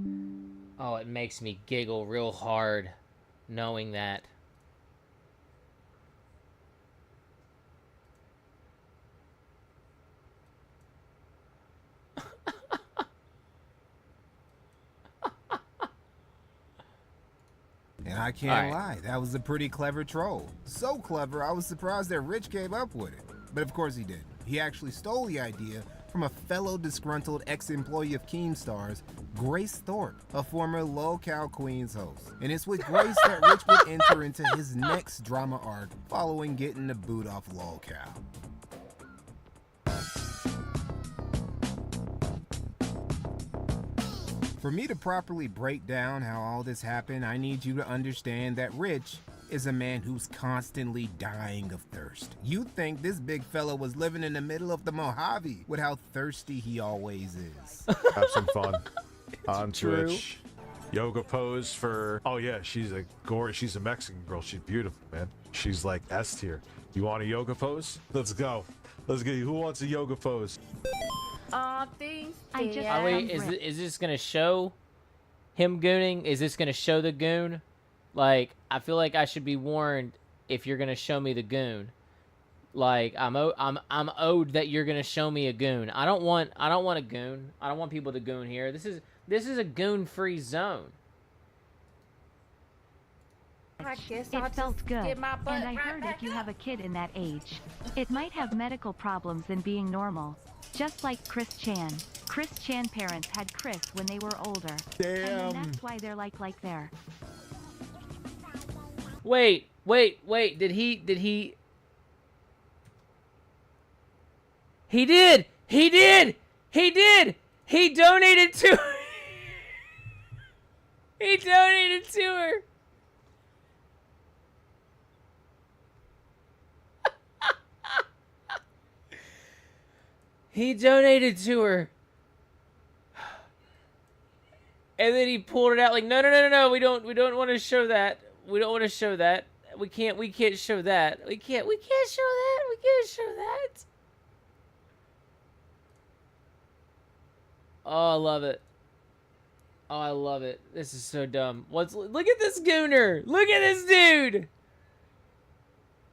Oh, it makes me giggle real hard knowing that. And I can't lie, that was a pretty clever troll. So clever, I was surprised that Rich came up with it. But of course he didn't. He actually stole the idea from a fellow disgruntled ex-employee of Keemstar's, Grace Thorpe, a former LolCal Queens host. And it's with Grace that Rich would enter into his next drama arc following getting the boot off LolCal. For me to properly break down how all this happened, I need you to understand that Rich is a man who's constantly dying of thirst. You'd think this big fella was living in the middle of the Mojave with how thirsty he always is. Have some fun on true. Twitch. Yoga pose for, oh yeah, she's a Mexican girl. She's beautiful, man. She's like S tier. You want a yoga pose? Let's go. Let's get you. Who wants a yoga pose? Wait, is this gonna show him gooning? Is this gonna show the goon? Like, I feel like I should be warned if you're gonna show me the goon. Like, I'm owed that you're gonna show me a goon. I don't want a goon. I don't want people to goon here. This is a goon-free zone. It felt good, and I heard if you have a kid in that age, it might have medical problems than being normal, just like Chris Chan. Chris Chan parents had Chris when they were older. Damn. And then that's why they're like there. Wait. Did he? He did. He donated to. He donated to her. He donated to her. And then he pulled it out like, no, we don't want to show that. We don't want to show that. We can't show that. We can't show that. We can't show that. Oh, I love it. Oh, I love it. This is so dumb. Look at this gooner. Look at this dude.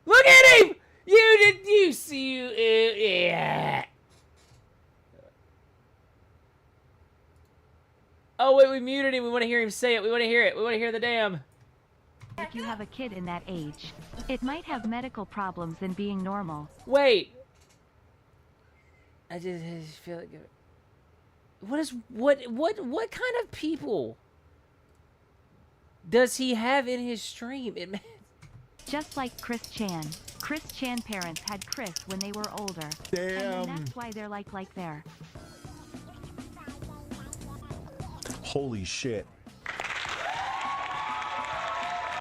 Look at him. You see yeah. Oh, wait, we muted him. We want to hear him say it. We want to hear it. We want to hear the damn. If you have a kid in that age, it might have medical problems than being normal. Wait. I just feel like... What kind of people does he have in his stream? Just like Chris Chan. Chris Chan parents had Chris when they were older. Damn. And then that's why they're like there. Holy shit.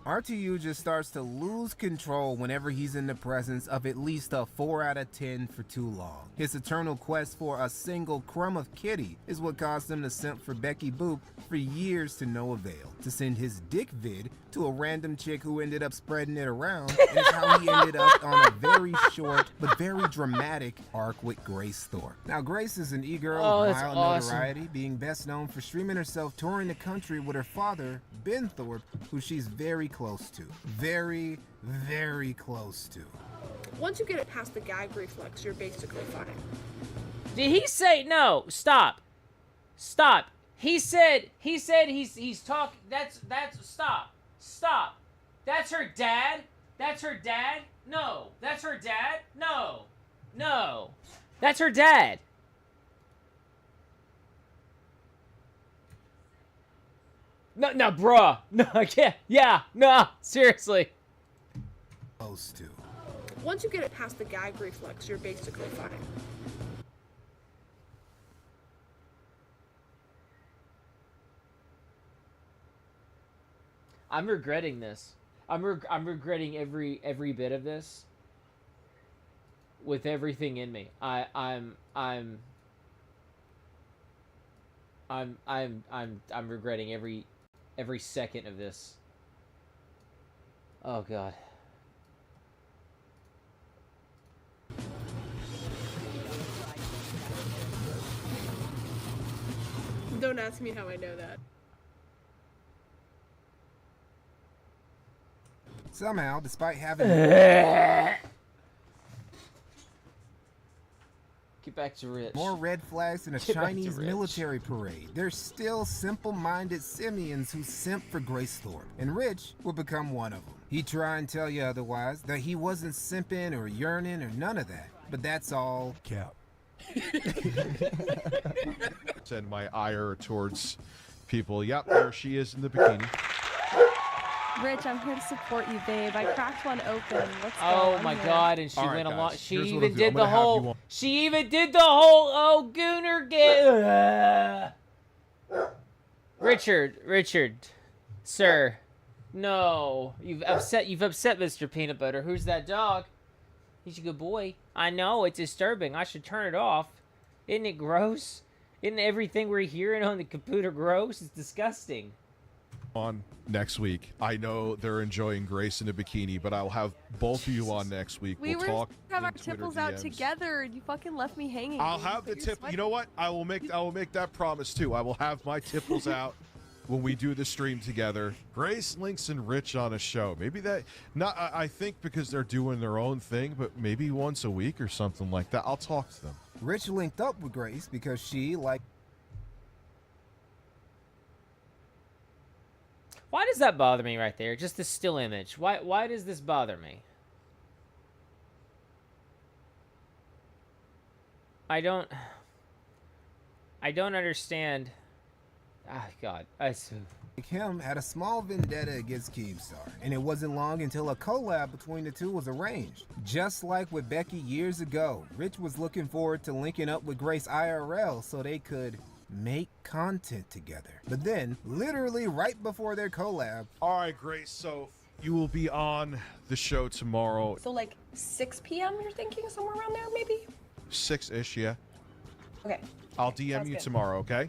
RTU just starts to lose control whenever he's in the presence of at least a 4 out of 10 for too long. His eternal quest for a single crumb of kitty is what caused him to simp for Becky Boop for years to no avail. To send his dick vid to a random chick who ended up spreading it around is how he ended up on a very short but very dramatic arc with Grace Thorpe. Now Grace is an e-girl of mild notoriety, being best known for streaming herself touring the country with her father, Ben Thorpe, who she's very close to. Very, very close to. Once you get it past the gag reflex, you're basically fine. Did he say no? Stop. He said he's talking. That's stop. That's her dad. No. That's her dad. No. That's her dad. No, bruh. No, I can't. Yeah, no, seriously. Close to. Once you get it past the gag reflex, you're basically fine. I'm regretting this. I'm regretting every bit of this. With everything in me, I'm regretting every second of this. Oh God. Don't ask me how I know that. Somehow, despite having... Get back to Rich. More red flags than a Chinese military parade. There's still simple-minded simians who simp for Grace Thorpe, and Rich will become one of them. He'd try and tell you otherwise, that he wasn't simping or yearning or none of that, but that's all cap. Send my ire towards people. Yep, there she is in the bikini. Rich, I'm here to support you, babe. I cracked one open. Let's go. Oh my God! And she All right, went along. guys, She here's what even I'll do. did I'm the gonna have you whole. on- She even did the whole. Oh, Gooner get. Richard, sir, no, you've upset Mr. Peanut Butter. Who's that dog? He's a good boy. I know it's disturbing. I should turn it off. Isn't it gross? Isn't everything we're hearing on the computer gross? It's disgusting. On next week. I know they're enjoying Grace in a bikini, but I'll have both of you on next week. We We'll were talk. to have our in Twitter tipples out DMs. together, and you fucking left me hanging. I'll dude. have the But you're tip. sweating. You know what? I will make that promise too. I will have my tipples out when we do the stream together. Grace, Lynx, and Rich on a show. Maybe that. Not. I think because they're doing their own thing, but maybe once a week or something like that. I'll talk to them. Rich linked up with Grace because she, like... Why does that bother me right there? Just the still image. Why does this bother me? I I don't understand. Ah, God. Him had a small vendetta against Keemstar, and it wasn't long until a collab between the two was arranged. Just like with Becky years ago, Rich was looking forward to linking up with Grace IRL so they could make content together. But then, literally right before their collab... All right, Grace, so you will be on the show tomorrow. So like 6 p.m. you're thinking, somewhere around there maybe? 6-ish, yeah. Okay. I'll DM Sounds you good. tomorrow, okay?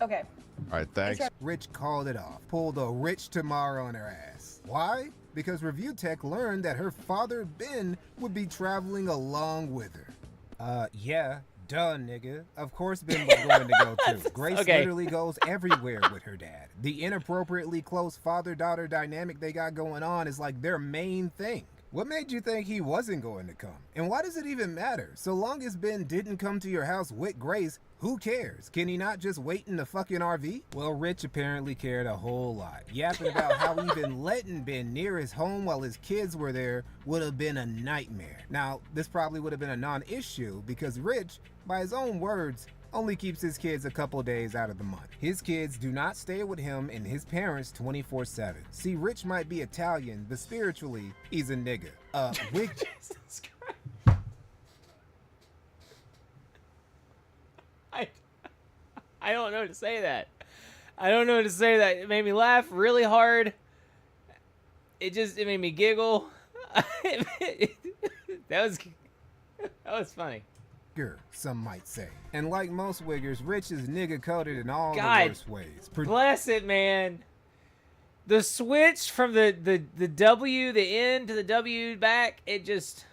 Okay. All right, thanks. Rich called it off, pulled a Rich tomorrow on her ass. Why? Because Review Tech learned that her father Ben would be traveling along with her. Yeah, duh, nigga. Of course Ben was going to go too. Grace literally goes everywhere with her dad. The inappropriately close father-daughter dynamic they got going on is like their main thing. What made you think he wasn't going to come? And why does it even matter? So long as Ben didn't come to your house with Grace, who cares? Can he not just wait in the fucking RV? Well, Rich apparently cared a whole lot. Yapping about how even letting Ben near his home while his kids were there would have been a nightmare. Now, this probably would have been a non-issue because Rich, by his own words, only keeps his kids a couple days out of the month. His kids do not stay with him and his parents 24/7. See, Rich might be Italian, but spiritually, he's a nigga. Jesus Christ. I don't know how to say that. I don't know how to say that. It made me laugh really hard. It made me giggle. That was funny. Some might say. And like most wiggers, Rich is nigga coded in all the worst ways. Bless it, man. The switch from the W, the N to the W back, it just...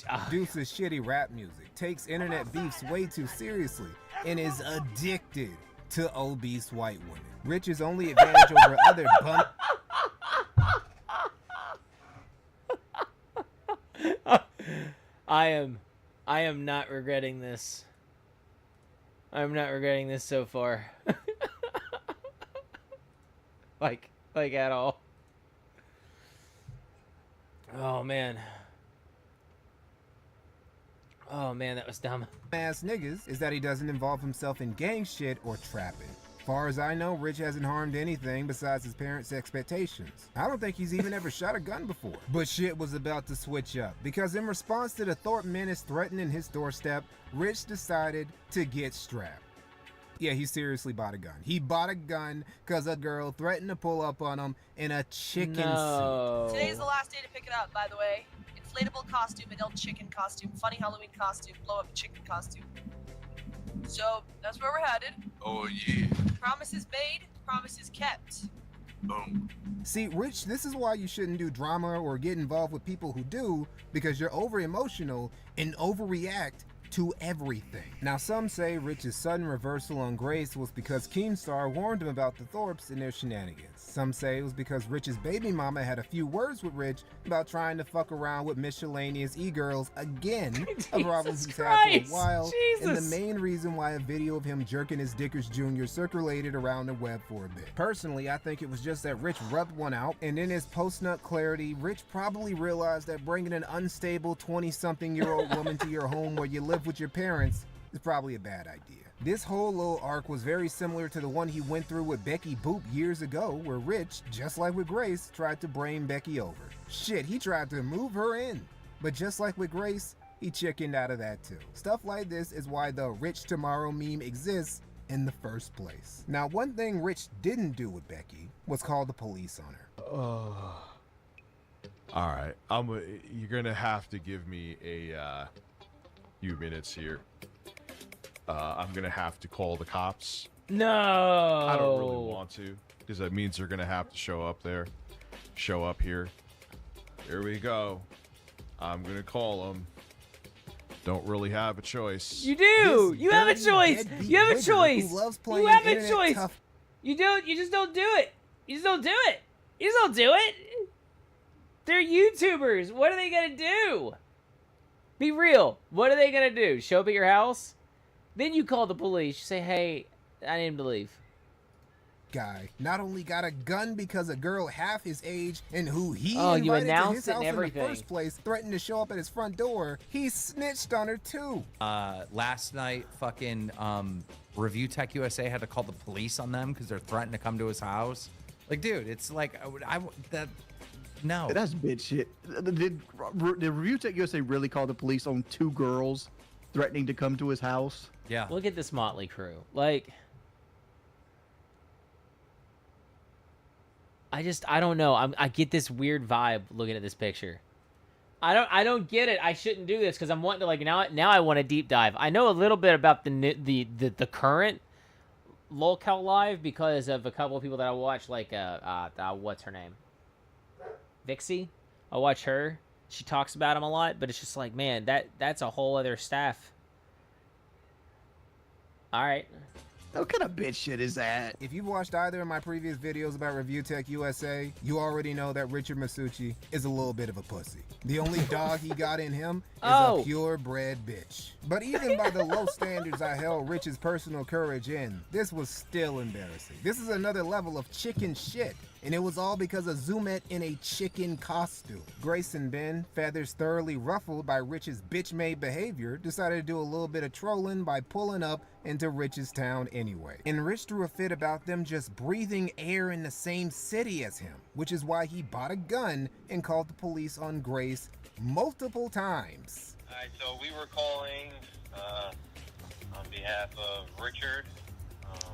Produces shitty rap music, takes internet beefs way too seriously, and is addicted to obese white women. Rich's only advantage over other bum... I am not regretting this. I'm not regretting this so far. like at all. Oh man. Oh man, that was dumb. Ass niggas is that he doesn't involve himself in gang shit or trapping. Far as I know, Rich hasn't harmed anything besides his parents' expectations. I don't think he's even ever shot a gun before. But shit was about to switch up, because in response to the Thorpe menace threatening his doorstep, Rich decided to get strapped. Yeah, he seriously bought a gun. He bought a gun because a girl threatened to pull up on him in a chicken suit. Today's the last day to pick it up, by the way. Inflatable costume, adult chicken costume, funny Halloween costume, blow up chicken costume. So, that's where we're headed. Oh, yeah. Promises made, promises kept. Boom. See, Rich, this is why you shouldn't do drama or get involved with people who do, because you're over-emotional and overreact to everything. Now, some say Rich's sudden reversal on Grace was because Keemstar warned him about the Thorpes and their shenanigans. Some say it was because Rich's baby mama had a few words with Rich about trying to fuck around with miscellaneous e-girls again, a problem he's had for a while, and the main reason why a video of him jerking his Dickers Jr. circulated around the web for a bit. Personally, I think it was just that Rich rubbed one out, and in his post-nut clarity, Rich probably realized that bringing an unstable 20-something-year-old woman to your home where you live with your parents is probably a bad idea. This whole little arc was very similar to the one he went through with Becky Boop years ago, where Rich, just like with Grace, tried to brain Becky over. Shit, he tried to move her in. But just like with Grace, he chickened out of that too. Stuff like this is why the Rich Tomorrow meme exists in the first place. Now, one thing Rich didn't do with Becky was call the police on her. All right, you're gonna have to give me a few minutes here. I'm gonna have to call the cops. No, I don't really want to, because that means they're gonna have to show up here. Here we go. I'm gonna call them. Don't really have a choice. You do. You have a choice. You have a choice. You have a choice. You don't. You just don't do it. You just don't do it. You just don't do it. They're YouTubers. What are they gonna do? Be real. What are they gonna do? Show up at your house? Then you call the police. You say, "Hey, I need him to leave." guy not only got a gun because a girl half his age and who he Oh, you invited to announced his it and house in the everything. first place threatened to show up at his front door, he snitched on her too. Last night, fucking Review Tech USA had to call the police on them because they're threatening to come to his house. Like, dude, it's like no. That's bitch shit. Did Review Tech USA really call the police on 2 girls threatening to come to his house? Yeah. Look at this motley crew. Like, I don't know. I get this weird vibe looking at this picture. I don't get it. I shouldn't do this because I'm wanting to, like, now I want to deep dive. I know a little bit about the current locale live because of a couple of people that I watch, like what's her name? Vixie. I watch her. She talks about him a lot, but it's just like, man, that's a whole other staff. All right. What kind of bitch shit is that? If you've watched either of my previous videos about Review Tech USA, you already know that Richard Masucci is a little bit of a pussy. The only dog he got in him is a purebred bitch. But even by the low standards I held Rich's personal courage in, this was still embarrassing. This is another level of chicken shit. And it was all because of Zumet in a chicken costume. Grace and Ben, feathers thoroughly ruffled by Rich's bitch-made behavior, decided to do a little bit of trolling by pulling up into Rich's town anyway. And Rich threw a fit about them just breathing air in the same city as him, which is why he bought a gun and called the police on Grace multiple times. Alright, so we were calling on behalf of Richard.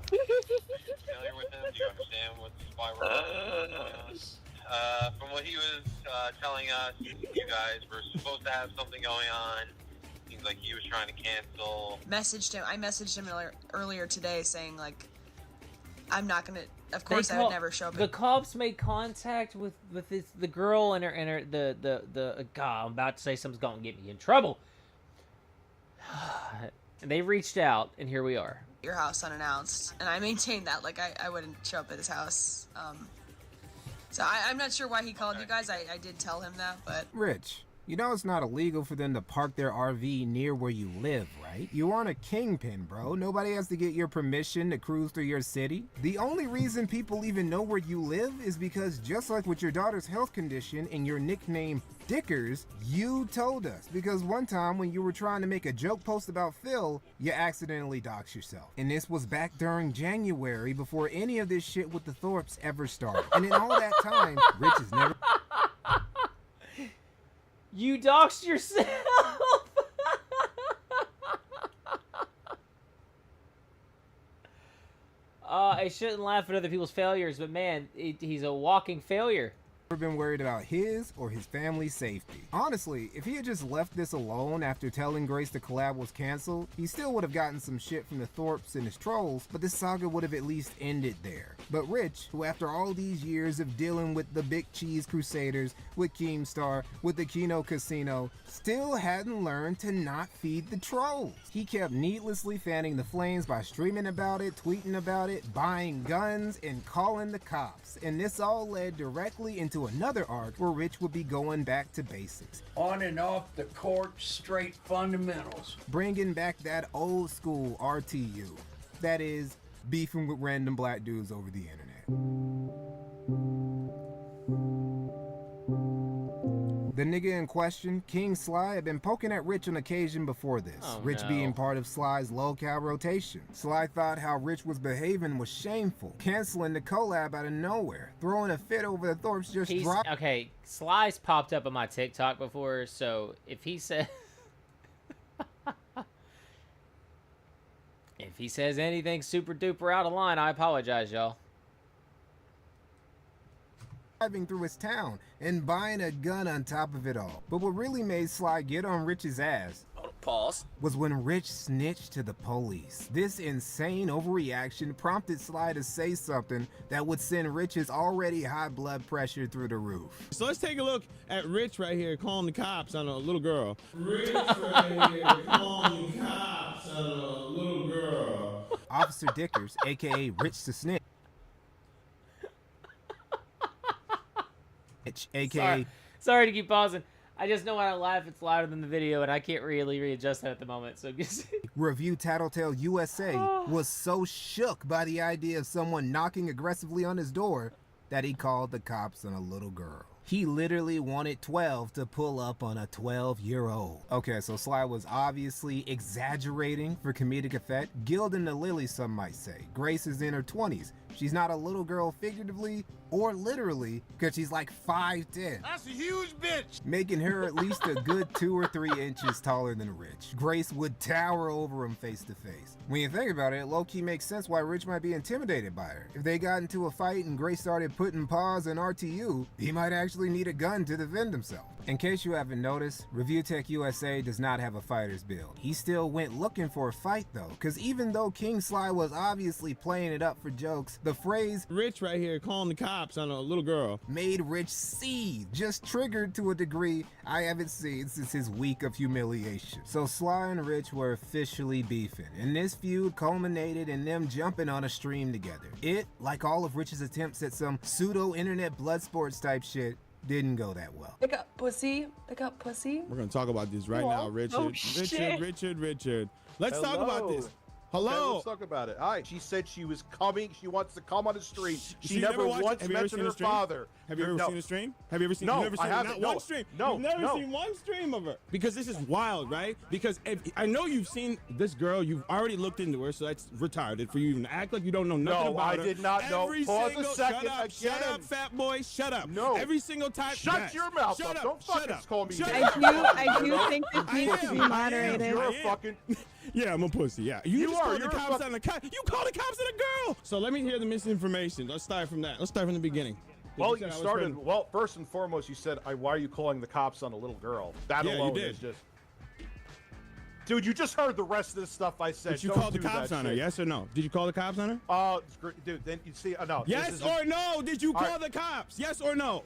Familiar with him? Do you understand why we're calling? From what he was telling us, you guys were supposed to have something going on. Seems like he was trying to cancel. I messaged him earlier today saying, like, I'm not gonna. Of course, I would never show up. The cops made contact with the girl and her God, I'm about to say something's gonna get me in trouble. And they reached out, and here we are. Your house unannounced, and I maintained that. Like, I wouldn't show up at his house. So I'm not sure why he called you guys. I did tell him that, but Rich, you know it's not illegal for them to park their RV near where you live, right? You aren't a kingpin, bro. Nobody has to get your permission to cruise through your city. The only reason people even know where you live is because, just like with your daughter's health condition and your nickname Dickers, you told us. Because one time when you were trying to make a joke post about Phil, you accidentally doxed yourself. And this was back during January, before any of this shit with the Thorpes ever started. And in all that time, Rich has never... You doxed yourself! I shouldn't laugh at other people's failures, but man, he's a walking failure. Been worried about his or his family's safety. Honestly, if he had just left this alone after telling Grace the collab was canceled, he still would have gotten some shit from the Thorpes and his trolls, but this saga would have at least ended there. But Rich, who after all these years of dealing with the Big Cheese Crusaders, with Keemstar, with the Kino Casino, still hadn't learned to not feed the trolls. He kept needlessly fanning the flames by streaming about it, tweeting about it, buying guns, and calling the cops. And this all led directly into another arc where Rich would be going back to basics. On and off the court, straight fundamentals. Bringing back that old school RTU. That is, beefing with random black dudes over the internet. The nigga in question, King Sly, had been poking at Rich on occasion before this. Rich being part of Sly's locale rotation. Sly thought how Rich was behaving was shameful, canceling the collab out of nowhere, throwing a fit over the Thorpes just dropped. Okay, Sly's popped up on my TikTok before, so if he says... if he says anything super duper out of line, I apologize, y'all. Driving through his town and buying a gun on top of it all. But what really made Sly get on Rich's ass was when Rich snitched to the police. This insane overreaction prompted Sly to say something that would send Rich's already high blood pressure through the roof. So let's take a look at Rich right here calling the cops on a little girl. Rich right here calling the cops on a little girl. Officer Dickers, aka Rich the Snitch, aka Sorry to keep pausing. I just know when I laugh, it's louder than the video, and I can't really readjust that at the moment. So just Review Tattletale USA was so shook by the idea of someone knocking aggressively on his door that he called the cops on a little girl. He literally wanted 12 to pull up on a 12-year-old. Okay, so Sly was obviously exaggerating for comedic effect. Gilding the lily, some might say. Grace is in her 20s. She's not a little girl figuratively or literally, because she's like 5'10". That's a huge bitch. Making her at least a good 2 or 3 inches taller than Rich. Grace would tower over him face to face. When you think about it, it low-key makes sense why Rich might be intimidated by her. If they got into a fight and Grace started putting paws in RTU, he might actually need a gun to defend himself. In case you haven't noticed, Review Tech USA does not have a fighter's build. He still went looking for a fight though, because even though King Sly was obviously playing it up for jokes, the phrase Rich right here calling the cops on a little girl made Rich seethe, just triggered to a degree I haven't seen since his week of humiliation. So Sly and Rich were officially beefing, and this feud culminated in them jumping on a stream together. It, like all of Rich's attempts at some pseudo-internet blood sports type shit, didn't go that well. Pick up pussy. Pick up pussy. We're gonna talk about this right now, Richard. Oh, shit. Richard. Let's talk about this. Hello. Okay, let's talk about it. Hi. She said she was coming. She wants to come on the stream. She You never watched- once have you ever mentioned seen her a stream? father. Have you ever No. seen a stream? Have you ever seen? No, you've never I seen haven't. not No. one stream. No, You've never no. seen one stream of her. Because this is wild, right? Because if, I know you've seen this girl. You've already looked into her, so that's retarded for you even to act like you don't know nothing No, about I her. did not know. Every Pause a single, second Shut again. up, fat boy. Shut up. No. Every single time. Shut Yes. your mouth Shut up. up. Don't Shut fucking up. call me Shut that. up. I do think this I needs to am. be moderated. You're I a am. fucking. Yeah, I'm a pussy. Yeah, you just are. called the You're a cops on the cop. You called the cops on a girl. So let me hear the misinformation. Let's start from that. Let's start from the beginning. Well, said you I was started. pregnant. Well, first and foremost, you said, "Why are you calling the cops on a little girl?" That Yeah, you alone did. is just. Dude, you just heard the rest of the stuff I said. Did you Don't call the do cops that on her? shit. Yes or no? Did you call the cops on her? Dude, then you see, no. Yes this is or no? Did you All call right. the cops? Yes or no?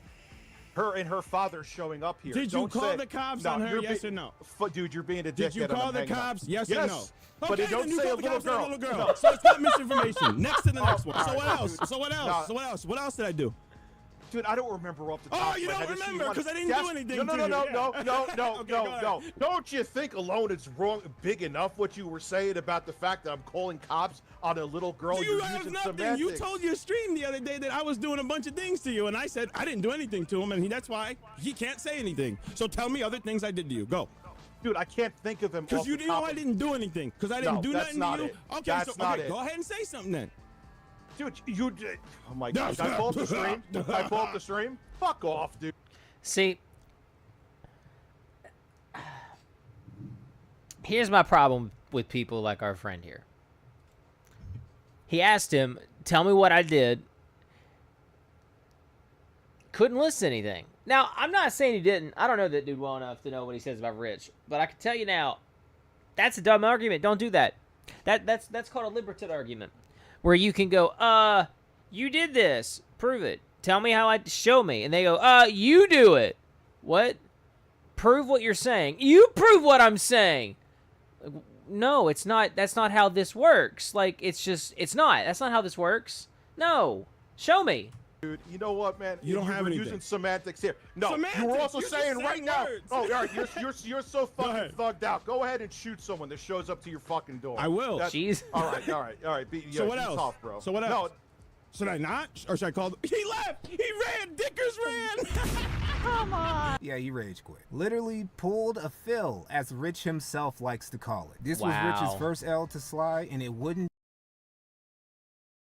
her and her father showing up here. Did you Don't call say- the cops No, on her? you're Yes be- or no? Dude, you're being a dickhead. Did you and call I'm the hanging up. cops? Yes or no? But Okay, it don't then you say a called the little cops on a girl. little girl. No. So it's not misinformation. Next to the next one. all So right, what else? dude. So what else? No. So what else? What else did I do? Dude, I don't remember off the top. Oh, of you my don't head. If she remember wanted- 'cause I didn't Yes. do anything No, to no, you. no, Yeah. no, no, Okay, no, go ahead. no. Don't you think alone it's wrong, big enough what you were saying about the fact that I'm calling cops on a little girl? You You're have using nothing. semantics. You told your stream the other day that I was doing a bunch of things to you, and I said I didn't do anything to him, and that's why he can't say anything. So tell me other things I did to you. Go. Dude, I can't think of him. Because off you the know top I of- didn't do anything. Because I didn't No, do that's nothing not to you. it. Okay, That's so not okay, it. go ahead and say something then. Dude, you did. Oh my god. Did I pull up the stream? Did I pull up the stream? Fuck off, dude. See, here's my problem with people like our friend here. He asked him, tell me what I did. Couldn't listen to anything. Now, I'm not saying he didn't. I don't know that dude well enough to know what he says about Rich. But I can tell you now, that's a dumb argument. Don't do that. That's called a libertad argument. Where you can go, you did this. Prove it. Tell me how show me. And they go, you do it. What? Prove what you're saying. You prove what I'm saying. No, it's not. That's not how this works. Like, it's not. That's not how this works. No. Show me. Dude, you know what, man? You don't have were anything. using semantics here. No, Semantics? you were also You're just saying saying right now. words. Oh, all right, you're so fucking ahead. thugged out. Go ahead and shoot someone that shows up to your fucking door. I will. Jeez. All right. So what be else? Tough, bro. So what else? No, Should I not? Or should I call? He left. He ran. Dickers ran. Come on. Yeah, he rage quit. Literally pulled a Phil, as Rich himself likes to call it. This was Wow. Rich's first L to Sly, and it wouldn't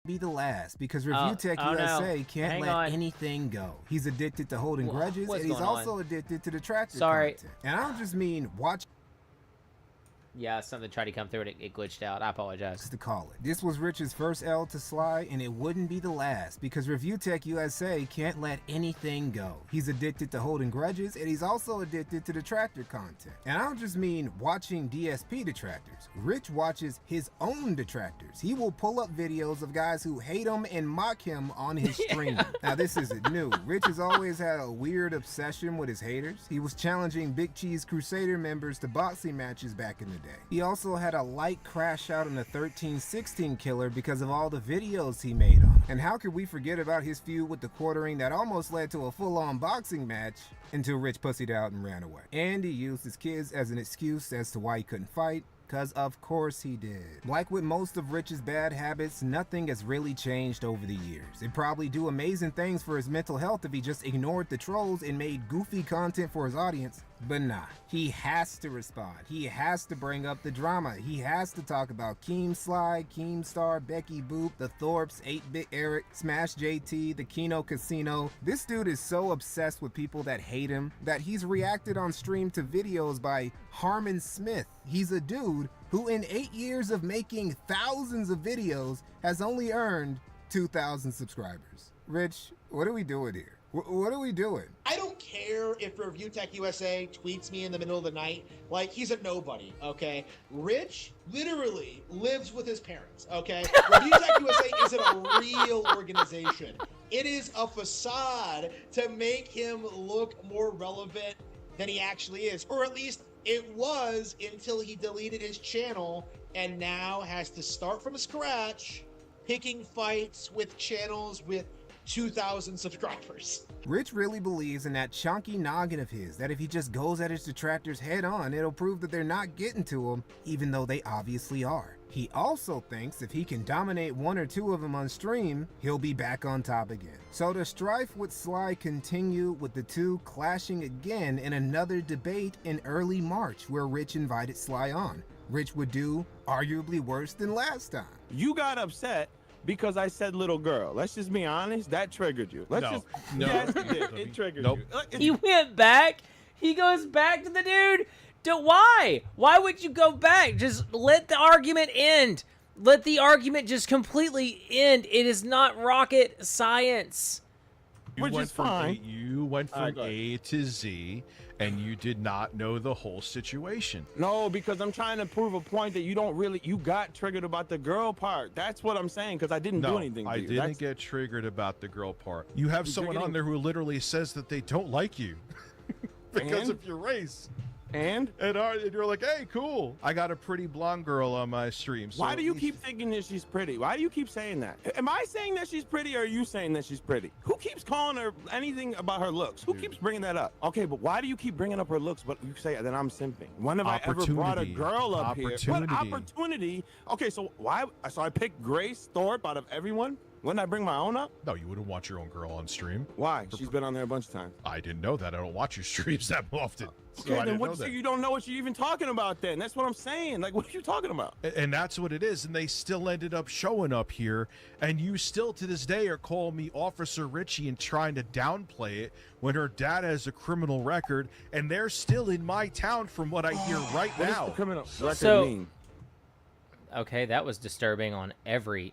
be the last, because Review Tech oh no. USA can't Hang let on. anything go. He's addicted to holding Wha- grudges, what's and he's going also on? addicted to the tractor Sorry. content. And I don't just mean watch Yeah, something tried to come through and it glitched out. I apologize. to call it. This was Rich's first L to Sly, and it wouldn't be the last, because Review Tech USA can't let anything go. He's addicted to holding grudges, and he's also addicted to detractor content. And I don't just mean watching DSP detractors. Rich watches his own detractors. He will pull up videos of guys who hate him and mock him on his stream. Now, this isn't new. Rich has always had a weird obsession with his haters. He was challenging Big Cheese Crusader members to boxing matches back in the day. day. He also had a light crash out on the 1316 killer because of all the videos he made on him. And how could we forget about his feud with the quartering that almost led to a full-on boxing match until Rich pussied out and ran away. And he used his kids as an excuse as to why he couldn't fight, because of course he did. Like with most of Rich's bad habits, nothing has really changed over the years. It'd probably do amazing things for his mental health if he just ignored the trolls and made goofy content for his audience. But nah, he has to respond. He has to bring up the drama. He has to talk about Keemsly, Keemstar, Becky Boop, the Thorpes, 8-Bit Eric, Smash JT, the Kino Casino. This dude is so obsessed with people that hate him that he's reacted on stream to videos by Harmon Smith. He's a dude who in 8 years of making thousands of videos has only earned 2,000 subscribers. Rich, what are we doing here? What are we doing? I don't care if Review Tech USA tweets me in the middle of the night. Like, he's a nobody, okay? Rich literally lives with his parents, okay? Review Tech USA isn't a real organization. It is a facade to make him look more relevant than he actually is. Or at least it was until he deleted his channel and now has to start from scratch picking fights with channels with 2,000 subscribers. Rich really believes in that chunky noggin of his, that if he just goes at his detractors head on, it'll prove that they're not getting to him, even though they obviously are. He also thinks if he can dominate one or two of them on stream, he'll be back on top again. So the strife with Sly continue, with the two clashing again in another debate in early March where Rich invited Sly on. Rich would do arguably worse than last time. You got upset because I said little girl. Let's just be honest. That triggered you. Yes, it did. It triggered you. He went back. He goes back to the dude. Why? Why would you go back? Just let the argument end. Let the argument just completely end. It is not rocket science. Which is fine. You went from A to Z, and you did not know the whole situation. No, because I'm trying to prove a point that you got triggered about the girl part. That's what I'm saying, because I didn't do anything to I you. didn't get triggered about the girl part. You have someone on there who literally says that they don't like you because of your race. And you're like, hey, cool. I got a pretty blonde girl on my stream. So why do you keep thinking that she's pretty? Why do you keep saying that? Am I saying that she's pretty, or are you saying that she's pretty? Who keeps calling her anything about her looks? Who keeps bringing that up? Okay, but why do you keep bringing up her looks, but you say that I'm simping? When have I ever brought a girl up here? What opportunity? Okay, so why? So I picked Grace Thorpe out of everyone? Wouldn't I bring my own up? No, you wouldn't watch your own girl on stream. Why? She's been on there a bunch of times. I didn't know that. I don't watch your streams that often. So okay, then you don't know what you're even talking about then. That's what I'm saying. Like, what are you talking about? And that's what it is. And they still ended up showing up here. And you still, to this day, are calling me Officer Richie and trying to downplay it when her dad has a criminal record. And they're still in my town from what I hear right now. What does the criminal record mean? Okay, that was disturbing on every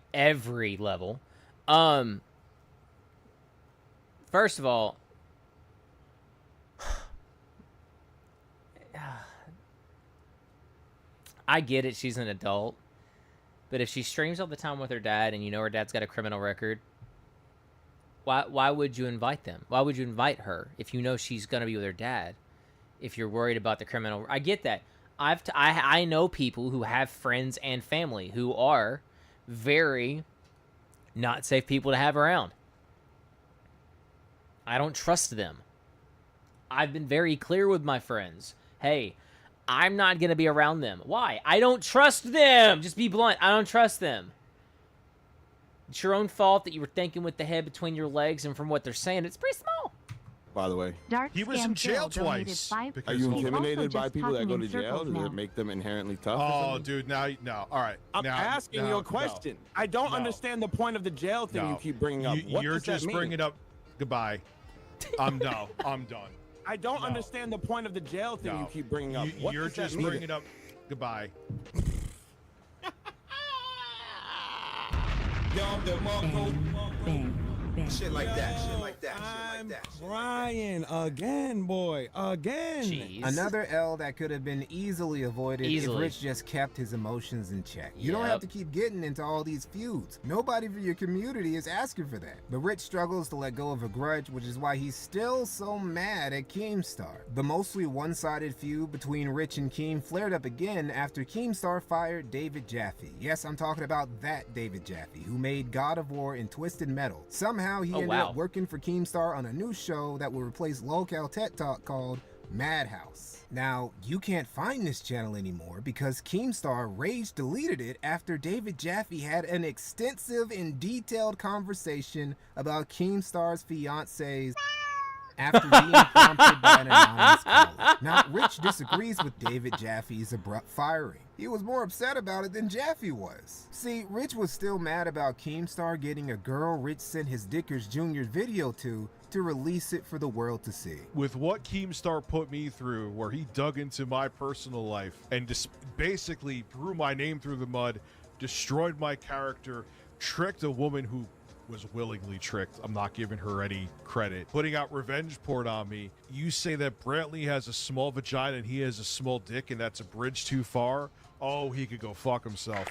level. First of all, I get it, she's an adult, but if she streams all the time with her dad and you know her dad's got a criminal record, why would you invite them? Why would you invite her if you know she's going to be with her dad? If you're worried about the criminal, I get that. I know people who have friends and family who are very not safe people to have around. I don't trust them. I've been very clear with my friends. Hey, I'm not going to be around them. Why? I don't trust them. Just be blunt. I don't trust them. It's your own fault that you were thinking with the head between your legs, and from what they're saying, it's pretty small. By the way, he was in jail twice. Are you intimidated by people that go to jail? Does it make them inherently tough? Oh, dude, no. All right. I'm asking you a question. I don't understand the point of the jail thing you keep bringing up. What you're does that just mean? bringing up. Goodbye. I'm done. I don't understand the point of the jail thing you keep bringing up. What You're does that just mean? bringing up. Goodbye. Shit like that. I'm crying again, boy. Again. Another L that could have been easily avoided if Easily. Rich just kept his emotions in check. You don't have to keep getting into all these feuds. Nobody from your community is asking for that. But Rich struggles to let go of a grudge, which is why he's still so mad at Keemstar. The mostly one-sided feud between Rich and Keem flared up again after Keemstar fired David Jaffe. Yes, I'm talking about that David Jaffe, who made God of War and Twisted Metal. Somehow he ended up working for Keemstar on a new show that will replace Local Tech Talk called Madhouse. Now, you can't find this channel anymore because Keemstar rage deleted it after David Jaffe had an extensive and detailed conversation about Keemstar's fiance's after being prompted by an anonymous caller. Now, Rich disagrees with David Jaffe's abrupt firing. He was more upset about it than Jaffe was. See, Rich was still mad about Keemstar getting a girl Rich sent his Dickers Jr. video to release it for the world to see. With what Keemstar put me through, where he dug into my personal life and just basically threw my name through the mud, destroyed my character, tricked a woman who was willingly tricked. I'm not giving her any credit. Putting out revenge porn on me. You say that Brantley has a small vagina and he has a small dick and that's a bridge too far? Oh, he could go fuck himself.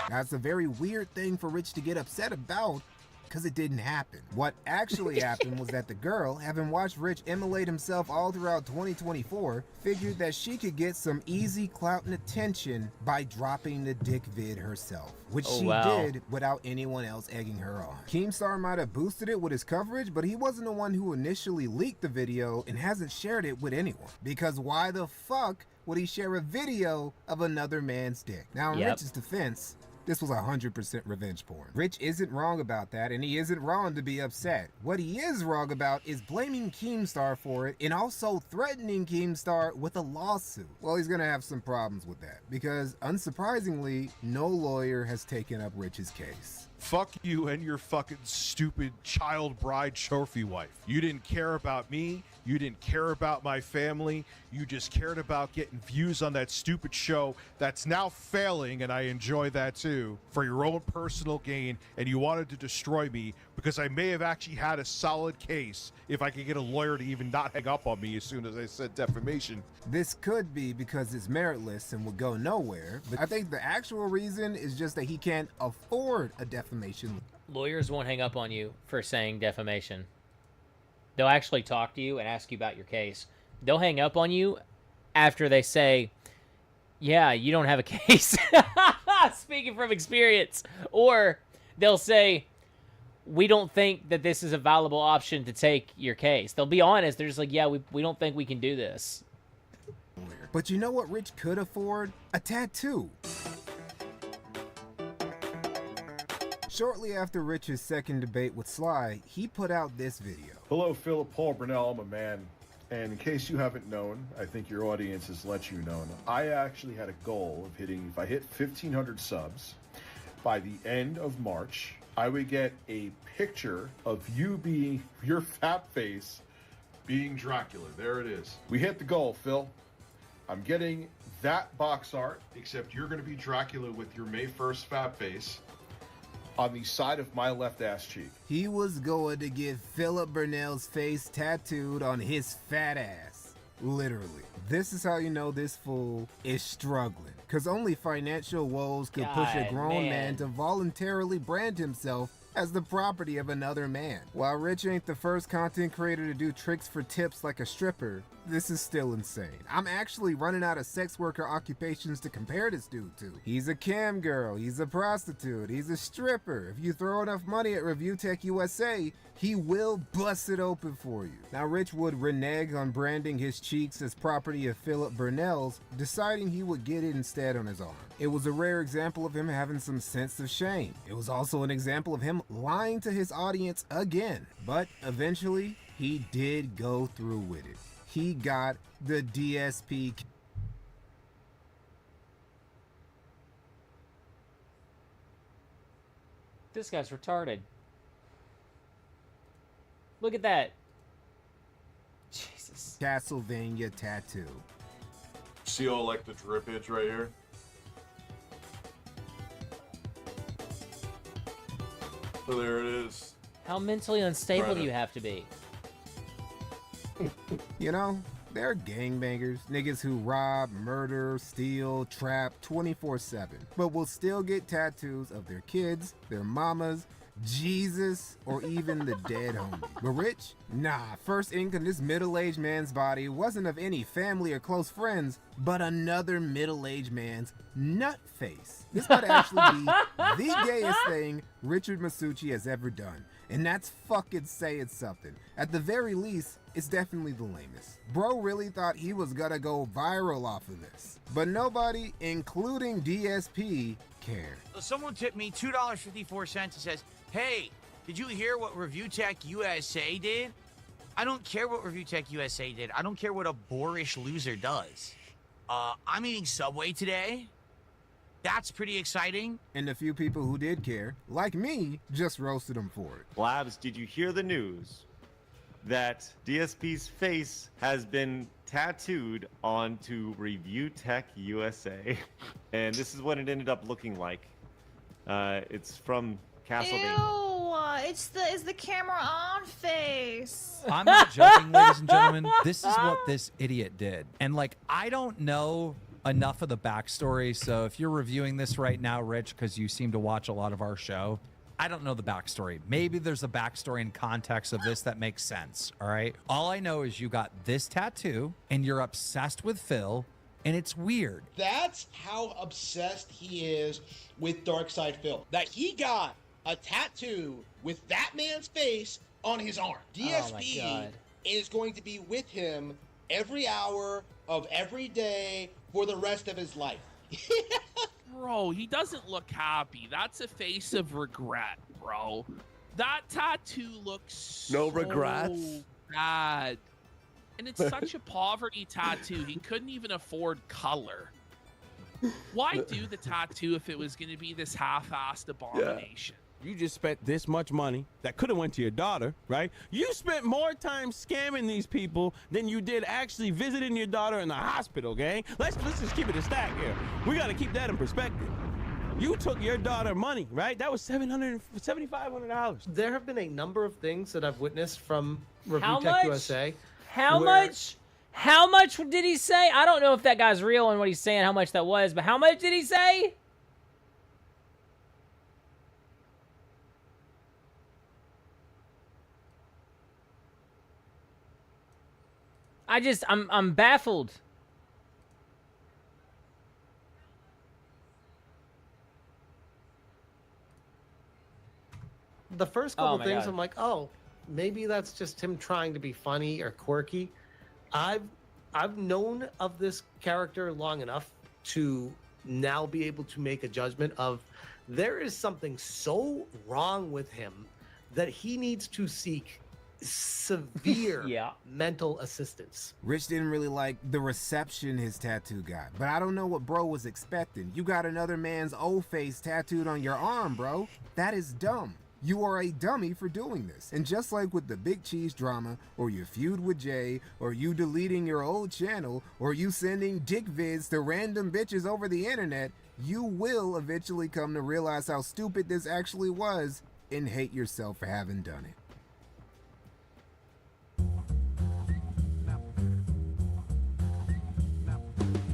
That's a very weird thing for Rich to get upset about, because it didn't happen. What actually happened was that the girl, having watched Rich immolate himself all throughout 2024, figured that she could get some easy clout and attention by dropping the dick vid herself, which she did without anyone else egging her on. Keemstar might have boosted it with his coverage, but he wasn't the one who initially leaked the video and hasn't shared it with anyone. Because why the fuck would he share a video of another man's dick? Now, in Rich's defense, this was 100% revenge porn. Rich isn't wrong about that, and he isn't wrong to be upset. What he is wrong about is blaming Keemstar for it and also threatening Keemstar with a lawsuit. Well, he's gonna have some problems with that because, unsurprisingly, no lawyer has taken up Rich's case. Fuck you and your fucking stupid child bride trophy wife. You didn't care about me. You didn't care about my family. You just cared about getting views on that stupid show that's now failing, and I enjoy that too, for your own personal gain, and you wanted to destroy me because I may have actually had a solid case if I could get a lawyer to even not hang up on me as soon as I said defamation. This could be because it's meritless and would go nowhere, but I think the actual reason is just that he can't afford a defamation. Lawyers won't hang up on you for saying defamation. They'll actually talk to you and ask you about your case. They'll hang up on you after they say, yeah, you don't have a case. Speaking from experience. Or they'll say, we don't think that this is a valuable option to take your case. They'll be honest. They're just like, yeah, we don't think we can do this. But you know what Rich could afford? A tattoo. Shortly after Rich's second debate with Sly, he put out this video. Hello, Philip Paul Brunel. I'm a man. And in case you haven't known, I think your audience has let you know, I actually had a goal of hitting, if I hit 1,500 subs by the end of March, I would get a picture of you being, your fat face, being Dracula. There it is. We hit the goal, Phil. I'm getting that box art, except you're going to be Dracula with your May 1st fat face on the side of my left ass cheek. He was going to get Philip Burnell's face tattooed on his fat ass. Literally. This is how you know this fool is struggling. Because only financial woes could push a grown man to voluntarily brand himself as the property of another man. While Rich ain't the first content creator to do tricks for tips like a stripper, this is still insane. I'm actually running out of sex worker occupations to compare this dude to. He's a cam girl, he's a prostitute, he's a stripper. If you throw enough money at Review Tech USA, he will bust it open for you. Now Rich would renege on branding his cheeks as property of Philip Burnell's, deciding he would get it instead on his arm. It was a rare example of him having some sense of shame. It was also an example of him lying to his audience again. But eventually, he did go through with it. He got the DSP. This guy's retarded. Look at that. Jesus. Castlevania tattoo. See all like the drippage right here? So there it is. How mentally unstable do you have to be? You know, they're gangbangers, niggas who rob, murder, steal, trap 24/7, but will still get tattoos of their kids, their mamas, Jesus, or even the dead homie. But Rich? Nah, first ink on this middle-aged man's body wasn't of any family or close friends, but another middle-aged man's nut face. This might actually be the gayest thing Richard Masucci has ever done. And that's fucking saying something. At the very least, it's definitely the lamest. Bro really thought he was gonna go viral off of this. But nobody, including DSP, cared. Someone tipped me $2.54 and says, "Hey, did you hear what Review Tech USA did?" I don't care what Review Tech USA did. I don't care what a boorish loser does. I'm eating Subway today. That's pretty exciting. And the few people who did care, like me, just roasted him for it. Blabs, did you hear the news that DSP's face has been tattooed onto Review Tech USA? And this is what it ended up looking like. It's from Castlevania. Ew, is the camera on face? I'm not joking, ladies and gentlemen. This is what this idiot did. And like, I don't know enough of the backstory, so if you're reviewing this right now, Rich, because you seem to watch a lot of our show, I don't know the backstory. Maybe there's a backstory and context of this that makes sense, all right? All I know is you got this tattoo, and you're obsessed with Phil, and it's weird. That's how obsessed he is with Darkside Phil. That he got a tattoo with that man's face on his arm. DSP is going to be with him every hour of every day for the rest of his life. Bro, he doesn't look happy. That's a face of regret, bro. That tattoo looks so bad. And it's such a poverty tattoo. He couldn't even afford color. Why do the tattoo if it was going to be this half-assed abomination? You just spent this much money that could have went to your daughter, right? You spent more time scamming these people than you did actually visiting your daughter in the hospital, gang. Let's just keep it a stack here. We got to keep that in perspective. You took your daughter money, right? That was $7,500. There have been a number of things that I've witnessed from Review How Tech much? USA. How much? How much did he say? I don't know if that guy's real and what he's saying, how much that was, but how much did he say? I'm baffled. The first couple my things, God. I'm like, oh, maybe that's just him trying to be funny or quirky. I've known of this character long enough to now be able to make a judgment of there is something so wrong with him that he needs to seek severe mental assistance. Rich didn't really like the reception his tattoo got, but I don't know what bro was expecting. You got another man's old face tattooed on your arm, bro. That is dumb. You are a dummy for doing this. And just like with the Big Cheese drama, or your feud with Jay, or you deleting your old channel, or you sending dick vids to random bitches over the internet, you will eventually come to realize how stupid this actually was and hate yourself for having done it.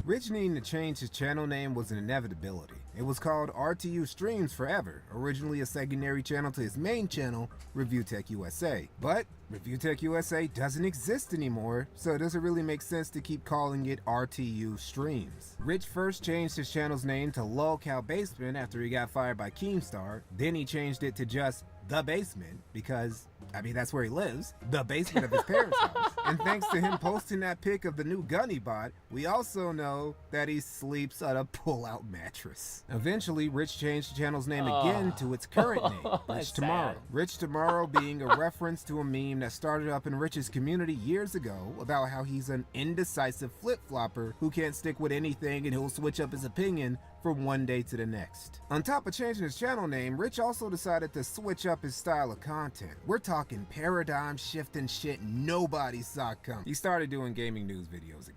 Rich needing to change his channel name was an inevitability. It was called RTU Streams forever, originally a secondary channel to his main channel, Review Tech USA. But Review Tech USA doesn't exist anymore, so it doesn't really make sense to keep calling it RTU Streams. Rich first changed his channel's name to Lolcow Basement after he got fired by Keemstar. Then he changed it to just The Basement because, I mean, that's where he lives, the basement of his parents' house. And thanks to him posting that pic of the new gun he bought, we also know that he sleeps on a pull-out mattress. Eventually, Rich changed the channel's name again to its current name, Rich Tomorrow. Rich Tomorrow being a reference to a meme that started up in Rich's community years ago about how he's an indecisive flip-flopper who can't stick with anything and he'll switch up his opinion from one day to the next. On top of changing his channel name, Rich also decided to switch up his style of content. We're talking paradigm shifting shit nobody saw coming. He started doing gaming news videos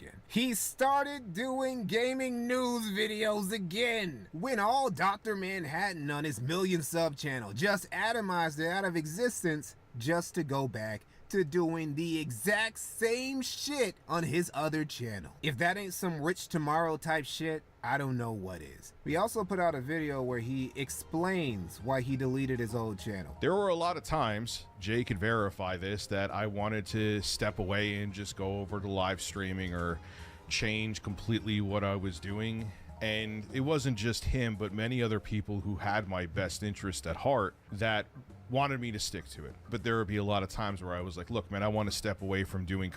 again. When all Dr. Manhattan on his million sub channel just atomized it out of existence just to go back to doing the exact same shit on his other channel. If that ain't some Rich Tomorrow type shit, I don't know what is. We also put out a video where he explains why he deleted his old channel. There were a lot of times, Jay could verify this, that I wanted to step away and just go over to live streaming or change completely what I was doing. And it wasn't just him, but many other people who had my best interest at heart that wanted me to stick to it. But there would be a lot of times where I was like, look, man, I want to step away from doing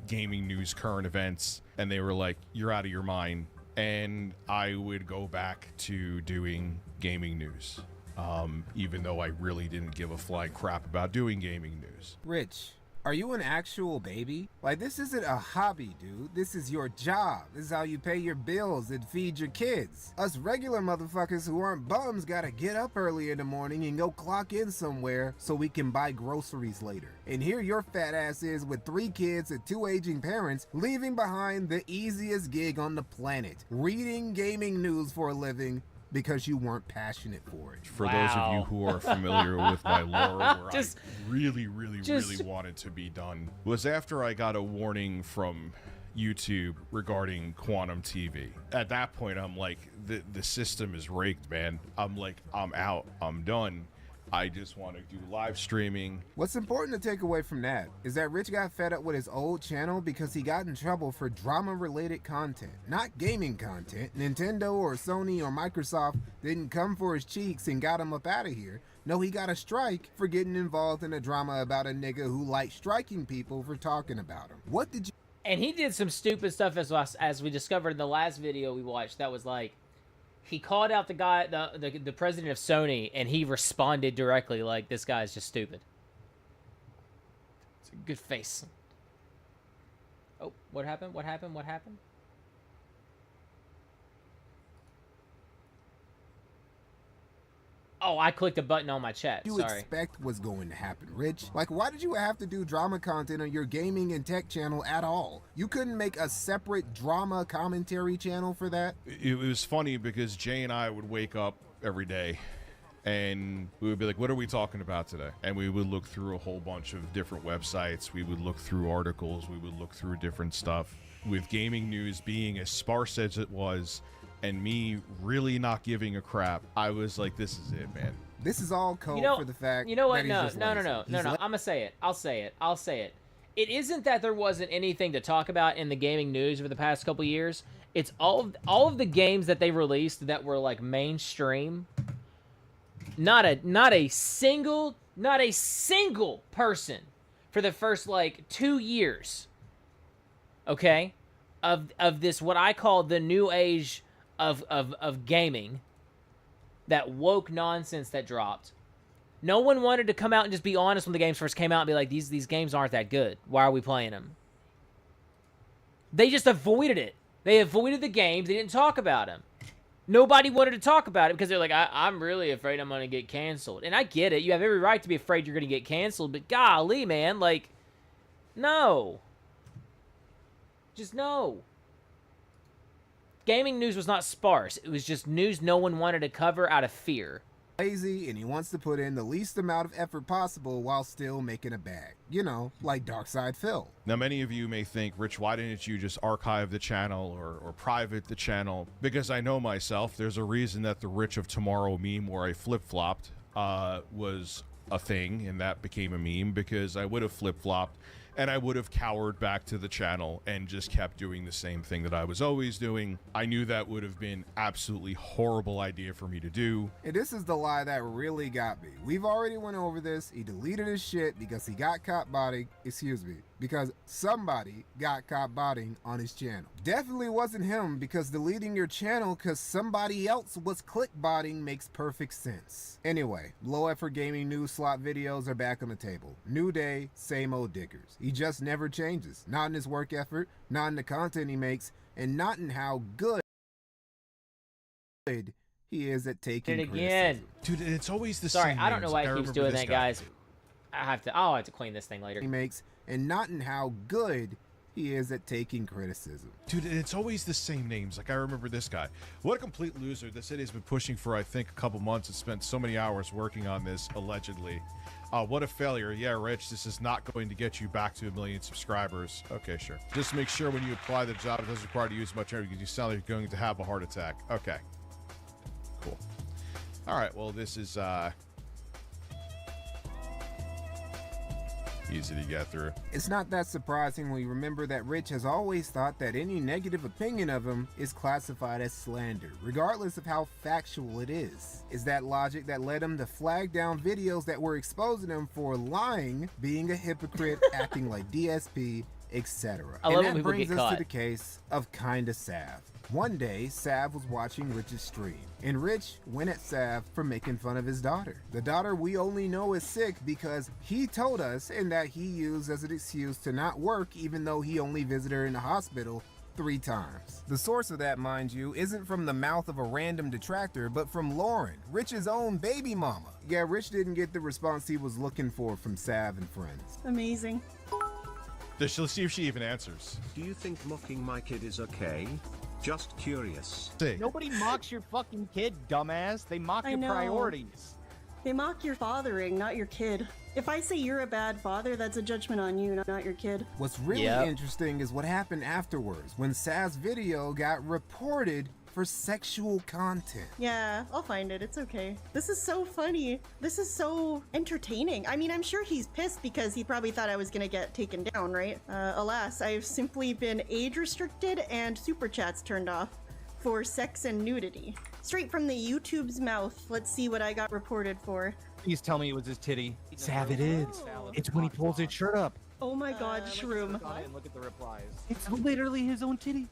gaming news, current events. And they were like, you're out of your mind. And I would go back to doing gaming news, even though I really didn't give a flying crap about doing gaming news. Rich, are you an actual baby? Like, this isn't a hobby, dude. This is your job. This is how you pay your bills and feed your kids. Us regular motherfuckers who aren't bums gotta get up early in the morning and go clock in somewhere so we can buy groceries later. And here your fat ass is with 3 kids and 2 aging parents, leaving behind the easiest gig on the planet, reading gaming news for a living, because you weren't passionate for it. For those of you who are familiar with my lore, where I really wanted to be done, was after I got a warning from YouTube regarding Quantum TV. At that point, I'm like, the system is rigged, man. I'm like, I'm out. I'm done. I just want to do live streaming. What's important to take away from that is that Rich got fed up with his old channel because he got in trouble for drama-related content, not gaming content. Nintendo or Sony or Microsoft didn't come for his cheeks and got him up out of here. No, he got a strike for getting involved in a drama about a nigga who liked striking people for talking about him. What did you... And he did some stupid stuff as we discovered in the last video we watched. That was like, he called out the guy, the president of Sony, and he responded directly like, this guy's just stupid. It's a good face. Oh, what happened? What happened? What happened? Oh, I clicked a button on my chat. You Sorry. expect was going to happen, Rich? Like, why did you have to do drama content on your gaming and tech channel at all? You couldn't make a separate drama commentary channel for that? It was funny because Jay and I would wake up every day and we would be like, what are we talking about today? And we would look through a whole bunch of different websites. We would look through articles. We would look through different stuff. With gaming news being as sparse as it was, and me really not giving a crap, I was like, this is it, man. This is all code for the fact You know what? that he's No. just lazy. I'm gonna say it. I'll say it. It isn't that there wasn't anything to talk about in the gaming news over the past couple years. It's all of the games that they released that were like mainstream. Not a single person for the first like 2 years, okay, of this what I call the new age of gaming, that woke nonsense that dropped. No one wanted to come out and just be honest when the games first came out and be like, these games aren't that good. Why are we playing them? They just avoided it. They avoided the games. They didn't talk about them. Nobody wanted to talk about it because they're like, I'm really afraid I'm going to get canceled. And I get it. You have every right to be afraid you're going to get canceled. But golly, man, like, no. Just no. Gaming news was not sparse. It was just news no one wanted to cover out of fear. Lazy, and he wants to put in the least amount of effort possible while still making a bag. You know, like Darkside Phil. Now, many of you may think, Rich, why didn't you just archive the channel or private the channel? Because I know myself, there's a reason that the Rich of Tomorrow meme where I flip-flopped was a thing, and that became a meme, because I would have flip-flopped and I would have cowered back to the channel and just kept doing the same thing that I was always doing. I knew that would have been absolutely horrible idea for me to do. And this is the lie that really got me. We've already went over this. He deleted his shit because he got caught botting, because somebody got caught botting on his channel. Definitely wasn't him, because deleting your channel because somebody else was clickbotting makes perfect sense. Anyway, low effort gaming news slot videos are back on the table. New day, same old dickers. He just never changes. Not in his work effort, not in the content he makes, and not in how good good he is at taking Did it again. criticism. Dude, it's always the Sorry, same I don't know names. why Like, it I keeps remember doing this that, guy. guys. I'll have to clean this thing later. He makes, and not in how good he is at taking criticism. Dude, it's always the same names. Like, I remember this guy. What a complete loser. This idiot's been pushing for, I think, a couple months and spent so many hours working on this, allegedly. What a failure. Yeah, Rich, this is not going to get you back to 1 million subscribers. Okay, sure. Just make sure when you apply the job, it doesn't require to use much energy because you sound like you're going to have a heart attack. Okay. Cool. All right, well, this is easy to get through. It's not that surprising when you remember that Rich has always thought that any negative opinion of him is classified as slander, regardless of how factual it is. Is that logic that led him to flag down videos that were exposing him for lying, being a hypocrite, acting like DSP, etc. I love when And that people brings get us caught. to the case of Kinda Sav. One day, Sav was watching Rich's stream, and Rich went at Sav for making fun of his daughter. The daughter we only know is sick because he told us, and that he used as an excuse to not work even though he only visited her in the hospital 3 times. The source of that, mind you, isn't from the mouth of a random detractor, but from Lauren, Rich's own baby mama. Yeah, Rich didn't get the response he was looking for from Sav and friends. Amazing. Let's see if she even answers. Do you think mocking my kid is okay? Just curious. Nobody mocks your fucking kid, dumbass. They mock I your know. priorities. They mock your fathering, not your kid. If I say you're a bad father, that's a judgment on you, not your kid. What's really interesting is what happened afterwards when Sav's video got reported for sexual content. Yeah, I'll find it. It's okay. This is so funny. This is so entertaining. I mean, I'm sure he's pissed because he probably thought I was gonna get taken down, right? Alas, I've simply been age restricted and super chats turned off for sex and nudity. Straight from the YouTube's mouth. Let's see what I got reported for. Please tell me it was his titty. Sav, it is. It's when he pulls his shirt up. Oh my god, Shroom. Look at the replies. It's literally his own titty.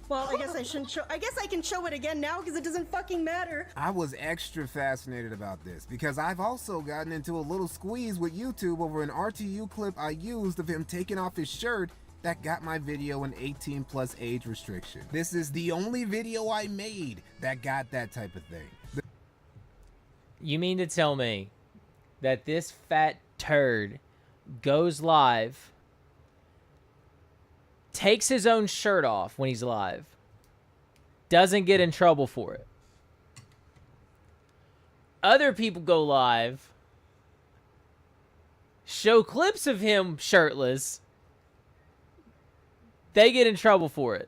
Well, I guess I shouldn't show. I guess I can show it again now because it doesn't fucking matter. I was extra fascinated about this because I've also gotten into a little squeeze with YouTube over an RTU clip I used of him taking off his shirt that got my video an 18+ age restriction. This is the only video I made that got that type of thing. You mean to tell me that this fat turd goes live, takes his own shirt off when he's live, doesn't get in trouble for it? Other people go live, show clips of him shirtless, they get in trouble for it.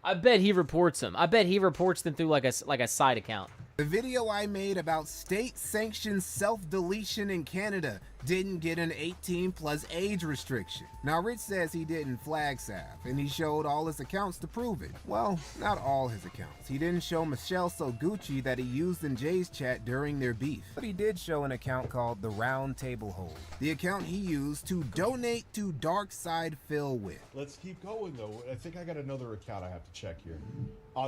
I bet he reports them. I bet he reports them through like a side account. The video I made about state-sanctioned self-deletion in Canada didn't get an 18+ age restriction. Now, Rich says he didn't flag Sav, and he showed all his accounts to prove it. Well, not all his accounts. He didn't show Michelle Soguchi that he used in Jay's chat during their beef. But he did show an account called The Round Table Hold, the account he used to donate to Dark Side Phil with. Let's keep going, though. I think I got another account I have to check here.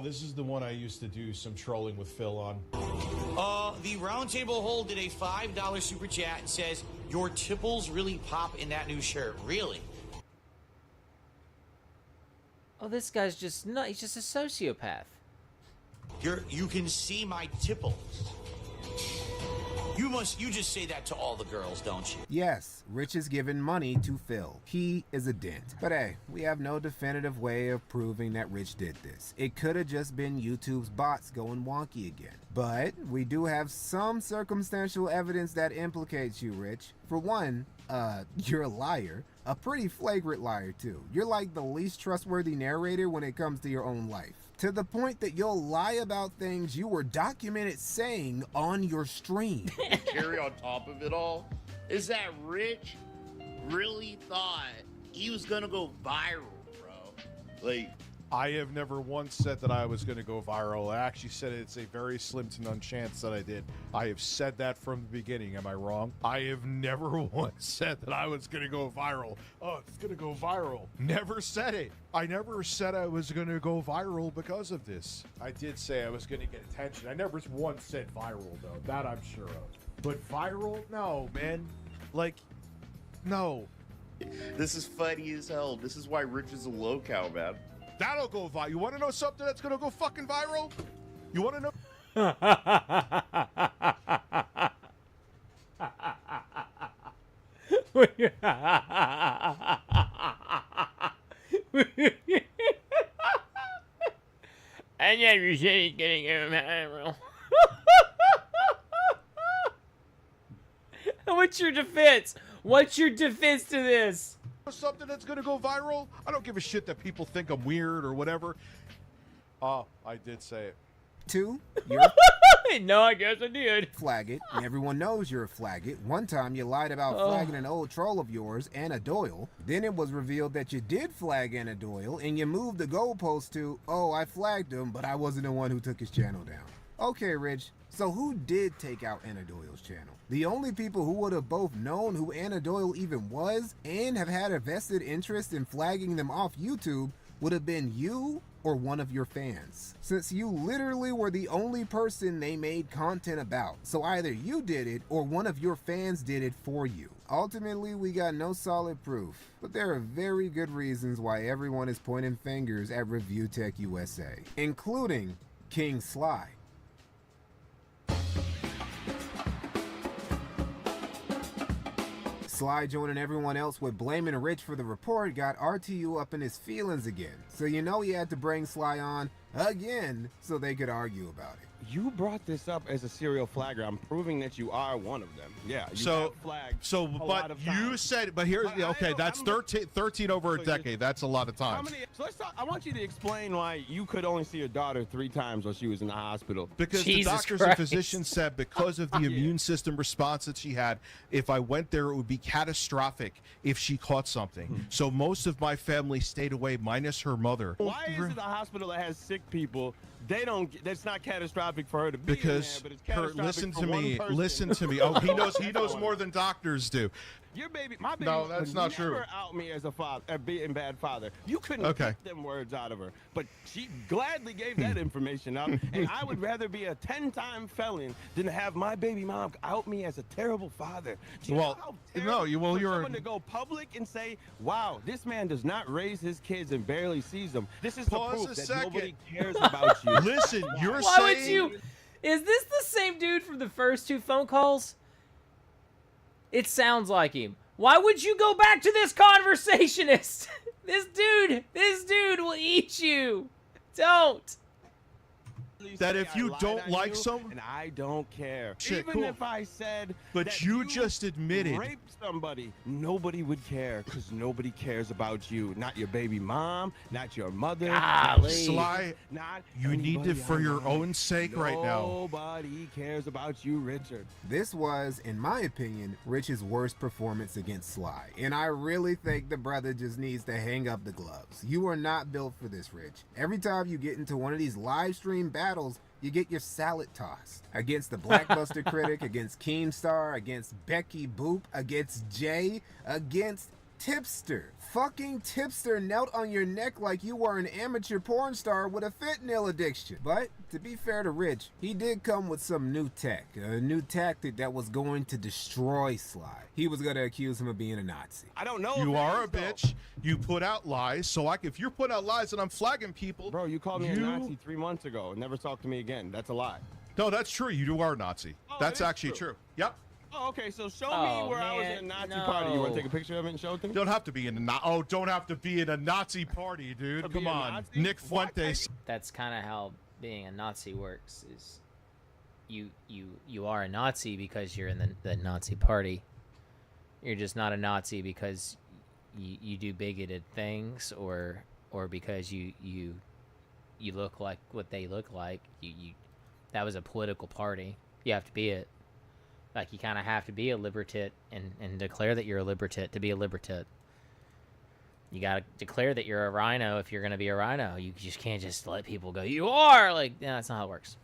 This is the one I used to do some trolling with Phil on. The Roundtable Hold did a $5 super chat and says, your tipples really pop in that new shirt. Really? Oh, this guy's just not. He's just a sociopath. You can see my tipples. You just say that to all the girls, don't you? Yes, Rich is giving money to Phil. He is a dent. But hey, we have no definitive way of proving that Rich did this. It could have just been YouTube's bots going wonky again. But we do have some circumstantial evidence that implicates you, Rich. For one, you're a liar. A pretty flagrant liar, too. You're like the least trustworthy narrator when it comes to your own life. To the point that you'll lie about things you were documented saying on your stream. Cherry on top of it all is that Rich really thought he was gonna go viral, bro. Like, I have never once said that I was going to go viral. I actually said it's a very slim to none chance that I did. I have said that from the beginning. Am I wrong? I have never once said that I was going to go viral. Oh, it's going to go viral. Never said it. I never said I was going to go viral because of this. I did say I was going to get attention. I never once said viral, though. That I'm sure of. But viral? No, man. Like, no. This is funny as hell. This is why Rich is a low-cow, man. That'll go viral. You want to know something that's going to go fucking viral? You want to know? I never said he's getting viral. What's your defense? What's your defense to this? Something that's going to go viral? I don't give a shit that people think I'm weird or whatever. Oh, I did say it. 2, you're No, I guess I did. flag it, and everyone knows you're a flag it. One time you lied about flagging an old troll of yours, Anna Doyle. Then it was revealed that you did flag Anna Doyle, and you moved the goalpost to, oh, I flagged him, but I wasn't the one who took his channel down. Okay, Rich, so who did take out Anna Doyle's channel? The only people who would have both known who Anna Doyle even was and have had a vested interest in flagging them off YouTube would have been you or one of your fans, since you literally were the only person they made content about. So either you did it or one of your fans did it for you. Ultimately, we got no solid proof, but there are very good reasons why everyone is pointing fingers at Review Tech USA, including King Sly. Sly joining everyone else with blaming Rich for the report got RTU up in his feelings again. So you know he had to bring Sly on again so they could argue about it. You brought this up as a serial flagger. I'm proving that you are one of them. Yeah, you have flagged a lot of you times. said, but here's, okay, that's 13 over a decade. That's a lot of How time. many? So let's talk. I want you to explain why you could only see your daughter 3 times while she was in the hospital. Because the doctors and physicians said because of the immune system response that she had, if I went there, it would be catastrophic if she caught something. So most of my family stayed away, minus her mother. Why is it a hospital that has sick people? They don't. That's not catastrophic for her to be Because in there, but it's catastrophic listen for to one me. person. Listen to me. Oh, he knows more than doctors do. Your baby, my baby, No, that's would not true. never out me as a father, being bad father. You couldn't Okay. get them words out of her, but she gladly gave that information up. And I would rather be a 10-time felon than to have my baby mom out me as a terrible father. Do you know how terrible for someone to go public and say, "Wow, this man does not raise his kids and barely sees them." This is the Pause proof a that second. nobody cares about you. Listen, you're Why saying. would you? Is this the same dude from the first 2 phone calls? It sounds like him. Why would you go back to this conversationist? This dude will eat you. Don't. That if you don't like some, and I don't care. Shit, Even cool. if I said, But that you just admitted. raped somebody, nobody would care because nobody cares about you. Not your baby mom, not your mother. Golly. Sly, not you need anybody it for your online. own sake right now. Nobody cares about you, Richard. This was, in my opinion, Rich's worst performance against Sly, and I really think the brother just needs to hang up the gloves. You are not built for this, Rich. Every time you get into one of these live stream battles, you get your salad tossed. Against the Blackbuster Critic, against Keemstar, against Becky Boop, against Jay, against Tipster. Fucking Tipster knelt on your neck like you were an amateur porn star with a fentanyl addiction. But, to be fair to Rich, he did come with some new tech, a new tactic that was going to destroy Sly. He was going to accuse him of being a Nazi. I don't know. You if it are a is, though. bitch. You put out lies. So if you're putting out lies and I'm flagging people, Bro, you called me a Nazi 3 months ago and never talked to me again. That's a lie. No, that's true. You are a Nazi. Oh, That's it is actually true. Yep. Oh, okay. So show Oh, me where I was man, in a Nazi no. party. You want to take a picture of it and show it to me? Don't have to be in a don't have to be in a Nazi party, dude. To be Come a on, Nazi? Nick Why can't Fuentes. That's kind of how being a Nazi works. Is you are a Nazi because you're in the Nazi party. You're just not a Nazi because you do bigoted things or because you look like what they look like. You that was a political party. You have to be it. Like, you kind of have to be a libertit and declare that you're a libertit to be a libertit. You got to declare that you're a rhino if you're going to be a rhino. You just can't just let people go, you are! Like, yeah, that's not how it works.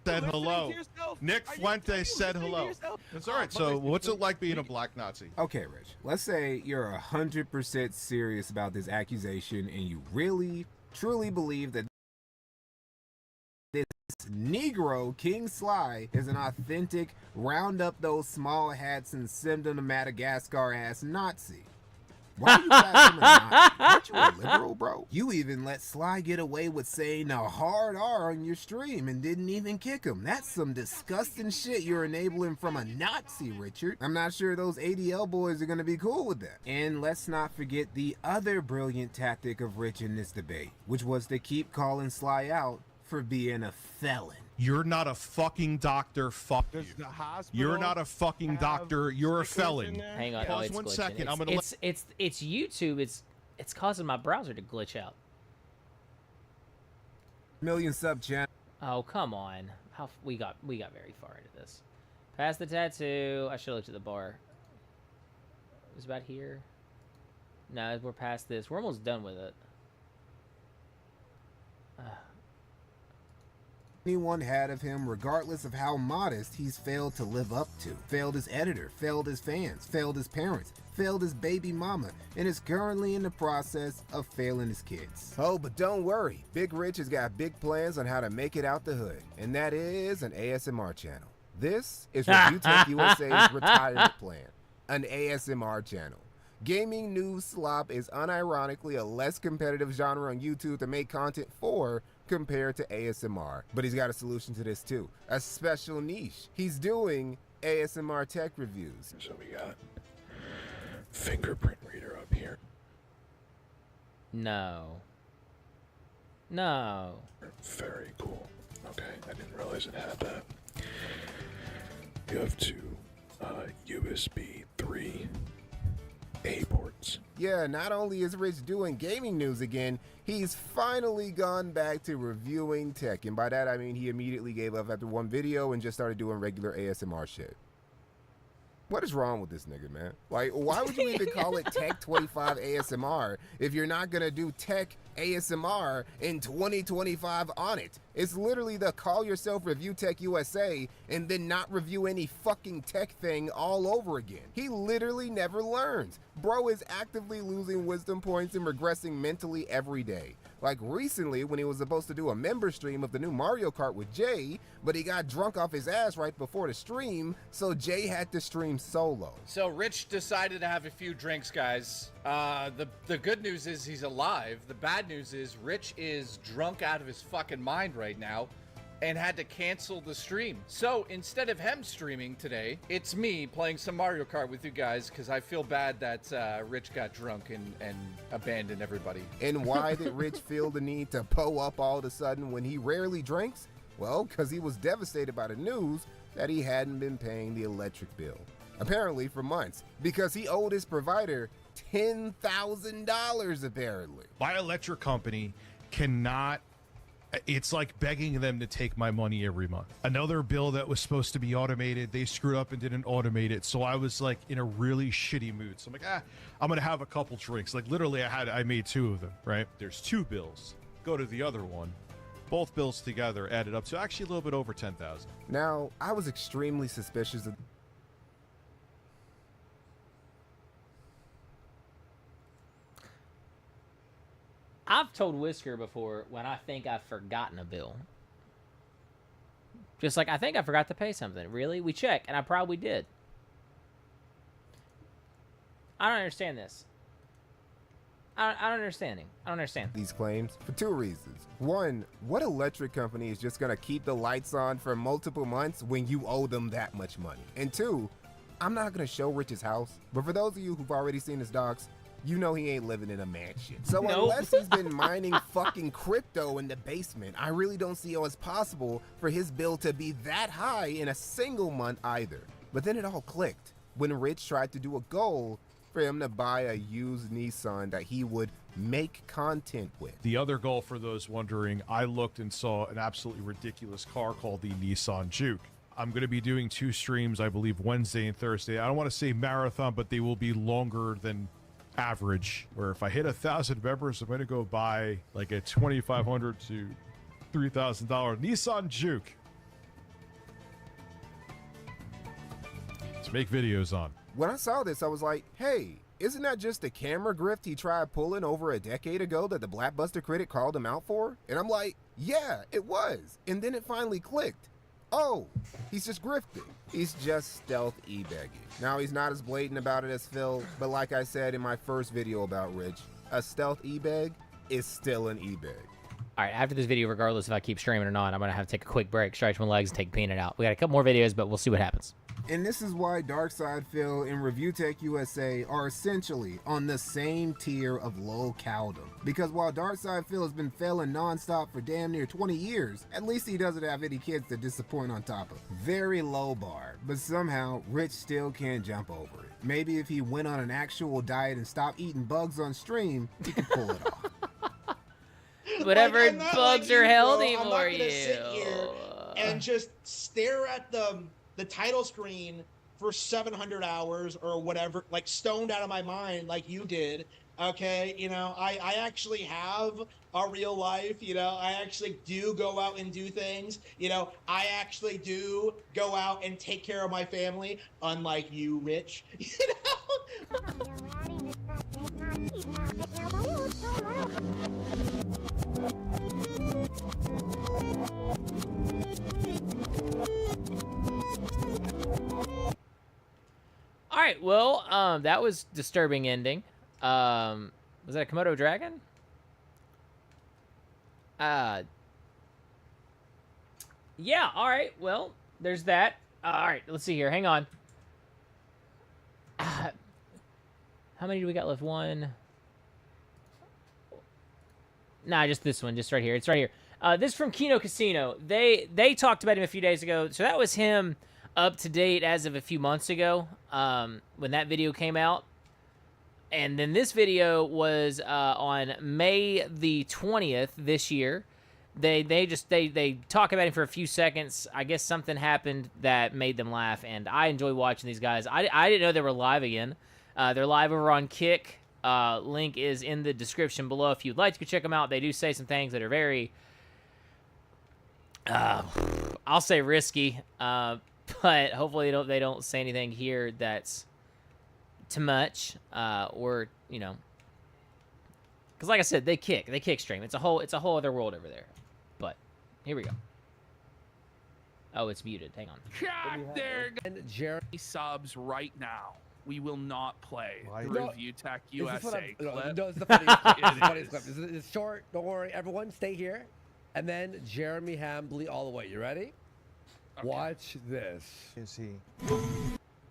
Said Listening hello. to yourself? Nick Are you Fuentes said listening to hello. yourself? That's all right. But So listen, what's it like being a black Nazi? Okay, Rich, let's say you're 100% serious about this accusation and you really, truly believe that this Negro, King Sly, is an authentic, round up those small hats and send them to Madagascar ass Nazi. Why you got him or not? Aren't you a liberal, bro? You even let Sly get away with saying a hard R on your stream and didn't even kick him. That's some disgusting shit you're enabling from a Nazi, Richard. I'm not sure those ADL boys are gonna be cool with that. And let's not forget the other brilliant tactic of Rich in this debate, which was to keep calling Sly out for being a felon. You're not a fucking doctor. Fuck you. You're not a fucking doctor. You're a felon. Hang on. Pause it's one glitching. second. It's, I'm gonna. it's YouTube. It's causing my browser to glitch out. Million sub channel. Oh come on. We got very far into this. Past the tattoo. I should have looked at the bar. It was about here. No, we're past this. We're almost done with it. Anyone had of him, regardless of how modest he's failed to live up to. Failed his editor, failed his fans, failed his parents, failed his baby mama, and is currently in the process of failing his kids. Oh, but don't worry. Big Rich has got big plans on how to make it out the hood, and that is an ASMR channel. This is Review Tech USA's retirement plan, an ASMR channel. Gaming news slop is unironically a less competitive genre on YouTube to make content for compared to ASMR. But he's got a solution to this too, a special niche. He's doing ASMR tech reviews. So we got fingerprint reader up here. No. No. Very cool. Okay, I didn't realize it had that. You have two USB 3 A ports. Yeah, not only is Rich doing gaming news again, he's finally gone back to reviewing tech. And by that, I mean he immediately gave up after one video and just started doing regular ASMR shit. What is wrong with this nigga, man? Like, why would you even call it Tech 25 ASMR if you're not gonna do Tech ASMR in 2025 on it? It's literally the call yourself Review Tech USA and then not review any fucking tech thing all over again. He literally never learns. Bro is actively losing wisdom points and regressing mentally every day. Like recently when he was supposed to do a member stream of the new Mario Kart with Jay, but he got drunk off his ass right before the stream, so Jay had to stream solo. So Rich decided to have a few drinks, guys. The good news is he's alive. The bad news is Rich is drunk out of his fucking mind right now and had to cancel the stream. So instead of him streaming today, it's me playing some Mario Kart with you guys because I feel bad that Rich got drunk and abandoned everybody. And why did Rich feel the need to po up all of a sudden when he rarely drinks? Well, because he was devastated by the news that he hadn't been paying the electric bill. Apparently for months, because he owed his provider $10,000 apparently. My electric company cannot. It's like begging them to take my money every month. Another bill that was supposed to be automated, they screwed up and didn't automate it. So I was like in a really shitty mood. So I'm like, I'm gonna have a couple drinks. Like literally I made two of them, right? There's two bills. Go to the other one. Both bills together added up to actually a little bit over 10,000. Now, I was extremely suspicious of I've told Whisker before when I think I've forgotten a bill. Just like, I think I forgot to pay something. Really? We check, and I probably did. I don't understand this. I don't understand. These claims for two reasons. One, what electric company is just gonna keep the lights on for multiple months when you owe them that much money? And two, I'm not gonna show Rich's house, but for those of you who've already seen his docs, you know he ain't living in a mansion. So unless he's been mining fucking crypto in the basement, I really don't see how it's possible for his bill to be that high in a single month either. But then it all clicked when Rich tried to do a goal for him to buy a used Nissan that he would make content with. The other goal, for those wondering, I looked and saw an absolutely ridiculous car called the Nissan Juke. I'm going to be doing two streams, I believe, Wednesday and Thursday. I don't want to say marathon, but they will be longer than average, where if I hit 1,000 members, I'm going to go buy like a $2,500 to $3,000 Nissan Juke to make videos on. When I saw this, I was like, hey, isn't that just the camera grift he tried pulling over a decade ago that the Blackbuster critic called him out for? And I'm like, yeah, it was. And then it finally clicked. Oh, he's just grifting. He's just stealth e-begging. Now, he's not as blatant about it as Phil, but like I said in my first video about Rich, a stealth e-beg is still an e-beg. All right, after this video, regardless if I keep streaming or not, I'm going to have to take a quick break, stretch my legs, and take Peanut out. We got a couple more videos, but we'll see what happens. And this is why Darkside Phil and Review Tech USA are essentially on the same tier of low cowdom. Because while Darkside Phil has been failing nonstop for damn near 20 years, at least he doesn't have any kids to disappoint on top of. Very low bar, but somehow Rich still can't jump over it. Maybe if he went on an actual diet and stopped eating bugs on stream, he could pull it off. Whatever I'm not bugs like are you, healthy bro. I'm for not you. gonna sit here and just stare at the title screen for 700 hours or whatever, like stoned out of my mind like you did. Okay, you know, I actually have a real life, you know, I actually do go out and do things, you know, I actually do go out and take care of my family, unlike you, Rich, you All right, well, that was disturbing ending. Was that a Komodo dragon? Yeah, all right, well, there's that. All right, let's see here. Hang on. How many do we got left? One. Nah, just this one, just right here. It's right here. This is from Kino Casino. They talked about him a few days ago. So that was him up to date as of a few months ago when that video came out. And then this video was on May the 20th this year. They talk about him for a few seconds. I guess something happened that made them laugh, and I enjoy watching these guys. I didn't know they were live again. They're live over on Kick. Link is in the description below if you'd like to go check them out. They do say some things that are very, I'll say risky, but hopefully they don't say anything here that's too much, or, you know, because like I said, they kick stream. It's a whole other world over there. But here we go. Oh, it's muted. Hang on. God, there. And Jeremy subs right now. We will not play the Review Tech USA clip. No, it's the funniest clip. It's the funniest clip. It's short. Don't worry. Everyone stay here. And then Jeremy Hambley all the way. You ready? Okay. Watch this. You see.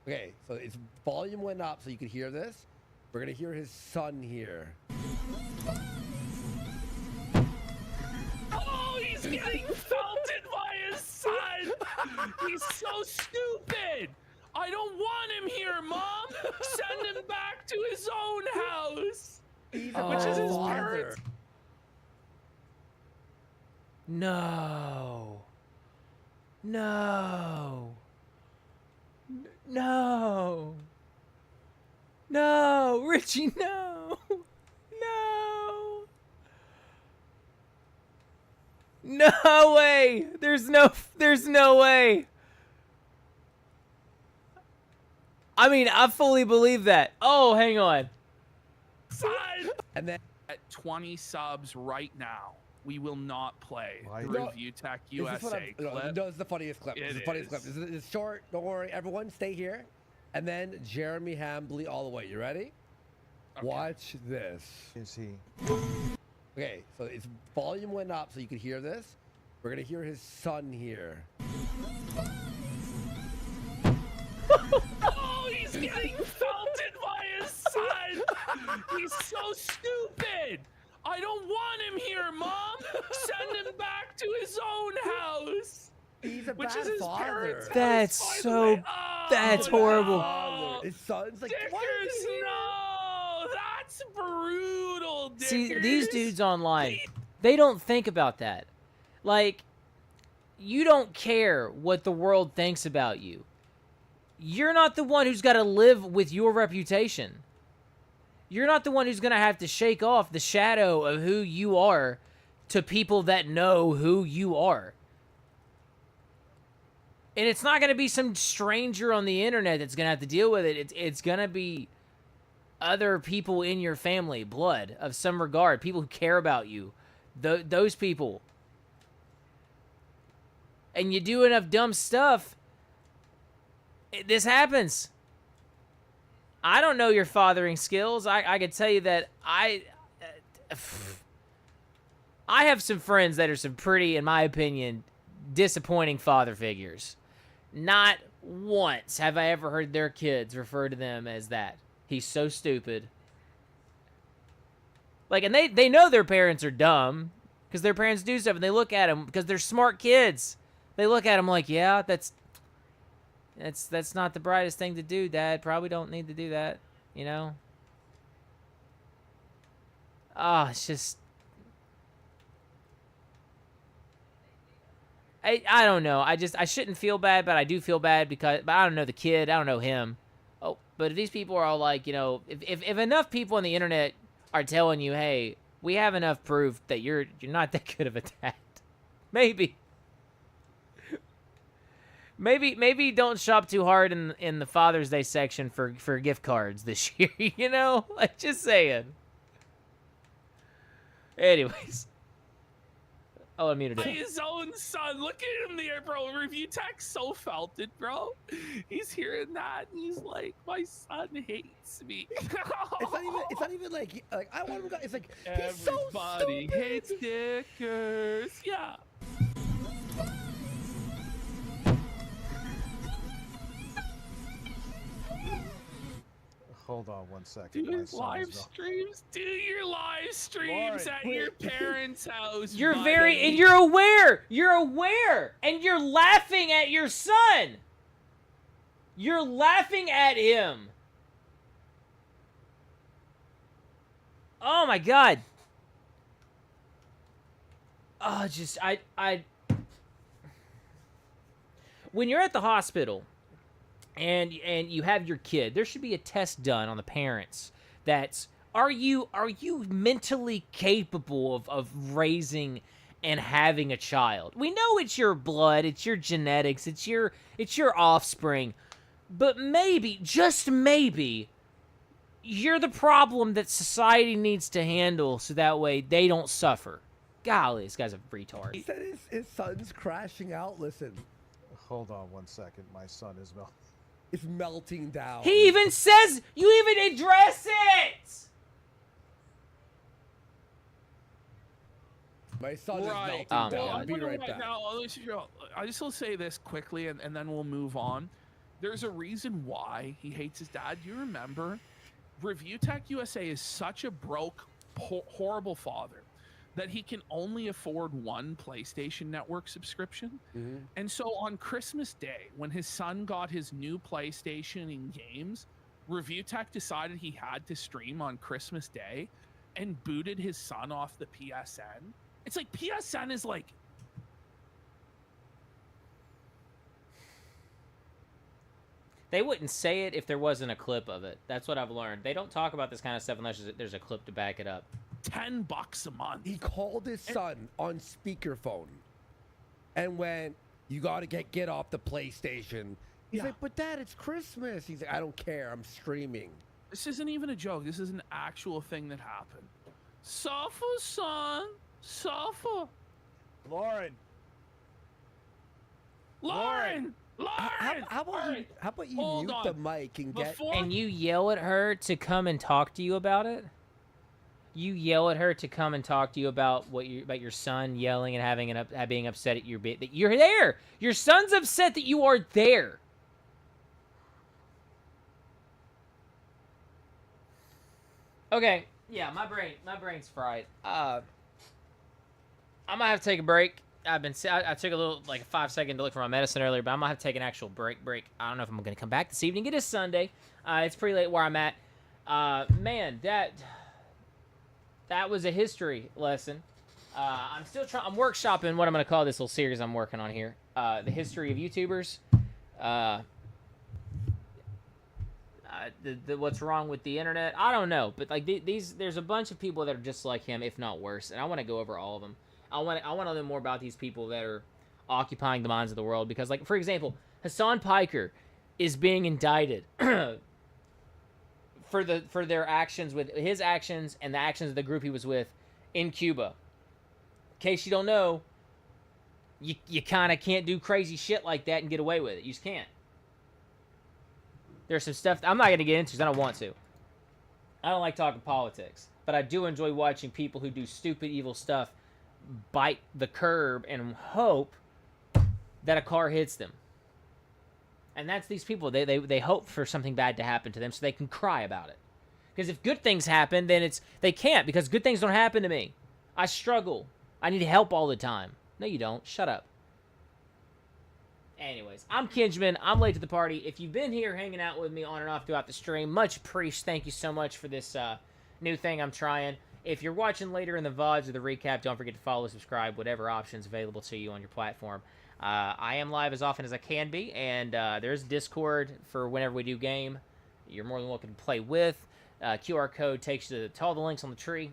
Okay, so its volume went up so you could hear this. We're going to hear his son here. Oh, he's getting felted by his son. He's so stupid. I don't want him here, Mom. Send him back to his own house, which is his parents. No. No. No. No, Richie, no. No. No way. There's no way. I mean, I fully believe that. Oh, hang on. And then at 20 subs right now, we will not play the Review Tech USA clip. No, it's the funniest clip. It's the funniest clip. It's short. Don't worry. Everyone stay here. And then Jeremy Hambley all the way. You ready? Okay. Watch this. You see. Okay, so its volume went up so you could hear this. We're going to hear his son here. Oh, he's getting felted by his son. He's so stupid. I don't want him here, Mom. Send him back to his own house. He's a which bad is his father. parents' That's house, by the so. way. Oh, That's horrible. no. His son's like, Dickers, no. That's brutal, Dickers. See, these dudes online, they don't think about that. Like, you don't care what the world thinks about you. You're not the one who's got to live with your reputation. You're not the one who's going to have to shake off the shadow of who you are to people that know who you are. And it's not going to be some stranger on the internet that's going to have to deal with it. It's going to be other people in your family, blood of some regard, people who care about you. Those people. and you do enough dumb stuff, this happens. I don't know your fathering skills. I could tell you that I have some friends that are some pretty, in my opinion, disappointing father figures. Not once have I ever heard their kids refer to them as that. He's so stupid. Like, and they know their parents are dumb because their parents do stuff, and they look at them because they're smart kids. They look at them like, yeah, that's not the brightest thing to do, Dad. Probably don't need to do that, you know? Oh, it's just... I don't know. I shouldn't feel bad, but I do feel bad but I don't know the kid. I don't know him. Oh, but if these people are all like, you know, if enough people on the internet are telling you, hey, we have enough proof that you're not that good of a dad. Maybe don't shop too hard in the Father's Day section for gift cards this year, you know? Like, just saying. Anyways. Oh, I muted it. His own son. Look at him there, bro. Review Tech so felt it, bro. He's hearing that, and he's like, my son hates me. It's not even like I want him to. It's like he's so Everybody stupid. hates stickers. Yeah. Hold on one second. Do My your son live is not- streams. Do your live streams Lauren, at your parents' house. You're buddy. very, and you're aware, and you're laughing at your son. You're laughing at him. Oh my God. Oh, just, when you're at the hospital and you have your kid, there should be a test done on the parents. That's, are you mentally capable of raising and having a child? We know it's your blood, it's your genetics, it's your offspring, but maybe, just maybe, you're the problem that society needs to handle so that way they don't suffer. Golly, this guy's a retard. He said his son's crashing out. Listen, Hold on one second. My son is melting. it's melting down. He even says, you even address it! My son is melting Oh my down. God. I'll be right back. Now, I just will say this quickly, and then we'll move on. There's a reason why he hates his dad. You remember, Review Tech USA is such a broke, horrible father that he can only afford one PlayStation Network subscription. And so on Christmas Day, when his son got his new PlayStation and games, Review Tech decided he had to stream on Christmas Day and booted his son off the PSN. It's like PSN is like... They wouldn't say it if there wasn't a clip of it. That's what I've learned. They don't talk about this kind of stuff unless there's a clip to back it up. $10 a month. He called his son on speakerphone and went, you got to get off the PlayStation. He's like, but Dad, it's Christmas. He's like, I don't care. I'm streaming. This isn't even a joke. This is an actual thing that happened. Suffer, son. Suffer. Lauren. Lauren. How about you Hold mute on. the mic and get... And you yell at her to come and talk to you about it? You yell at her to come and talk to you about about your son yelling and being upset at that you're there. Your son's upset that you are there. Okay, yeah, my brain's fried. I'm gonna have to take a break. I took a little, like, a 5-second to look for my medicine earlier, but I'm gonna have to take an actual break. I don't know if I'm gonna come back this evening. It is Sunday. It's pretty late where I'm at. Man, that was a history lesson. I'm workshopping what I'm gonna call this little series I'm working on here. The history of YouTubers. What's wrong with the internet? I don't know, but like there's a bunch of people that are just like him, if not worse, and I want to go over all of them. I want to learn more about these people that are occupying the minds of the world, because, like, for example, Hassan Piker is being indicted for their actions, with his actions and the actions of the group he was with in Cuba. In case you don't know, you kind of can't do crazy shit like that and get away with it. You just can't. There's some stuff I'm not going to get into because I don't want to. I don't like talking politics, but I do enjoy watching people who do stupid, evil stuff bite the curb and hope that a car hits them. And that's these people. They hope for something bad to happen to them so they can cry about it. Because if good things happen, then they can't, because good things don't happen to me. I struggle. I need help all the time. No, you don't. Shut up. Anyways, I'm KenJahMen. I'm late to the party. If you've been here hanging out with me on and off throughout the stream, much appreciated. Thank you so much for this new thing I'm trying. If you're watching later in the VODs or the recap, don't forget to follow, subscribe, whatever options available to you on your platform. I am live as often as I can be, and there's Discord for whenever we do game. You're more than welcome to play with. QR code takes you to all the links on the tree.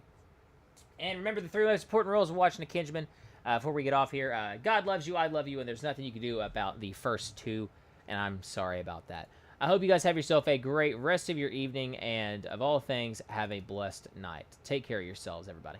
And remember the 3 most important rules of watching a KenJahMen. Before we get off here, God loves you, I love you, and there's nothing you can do about the first 2, and I'm sorry about that. I hope you guys have yourself a great rest of your evening, and of all things, have a blessed night. Take care of yourselves, everybody.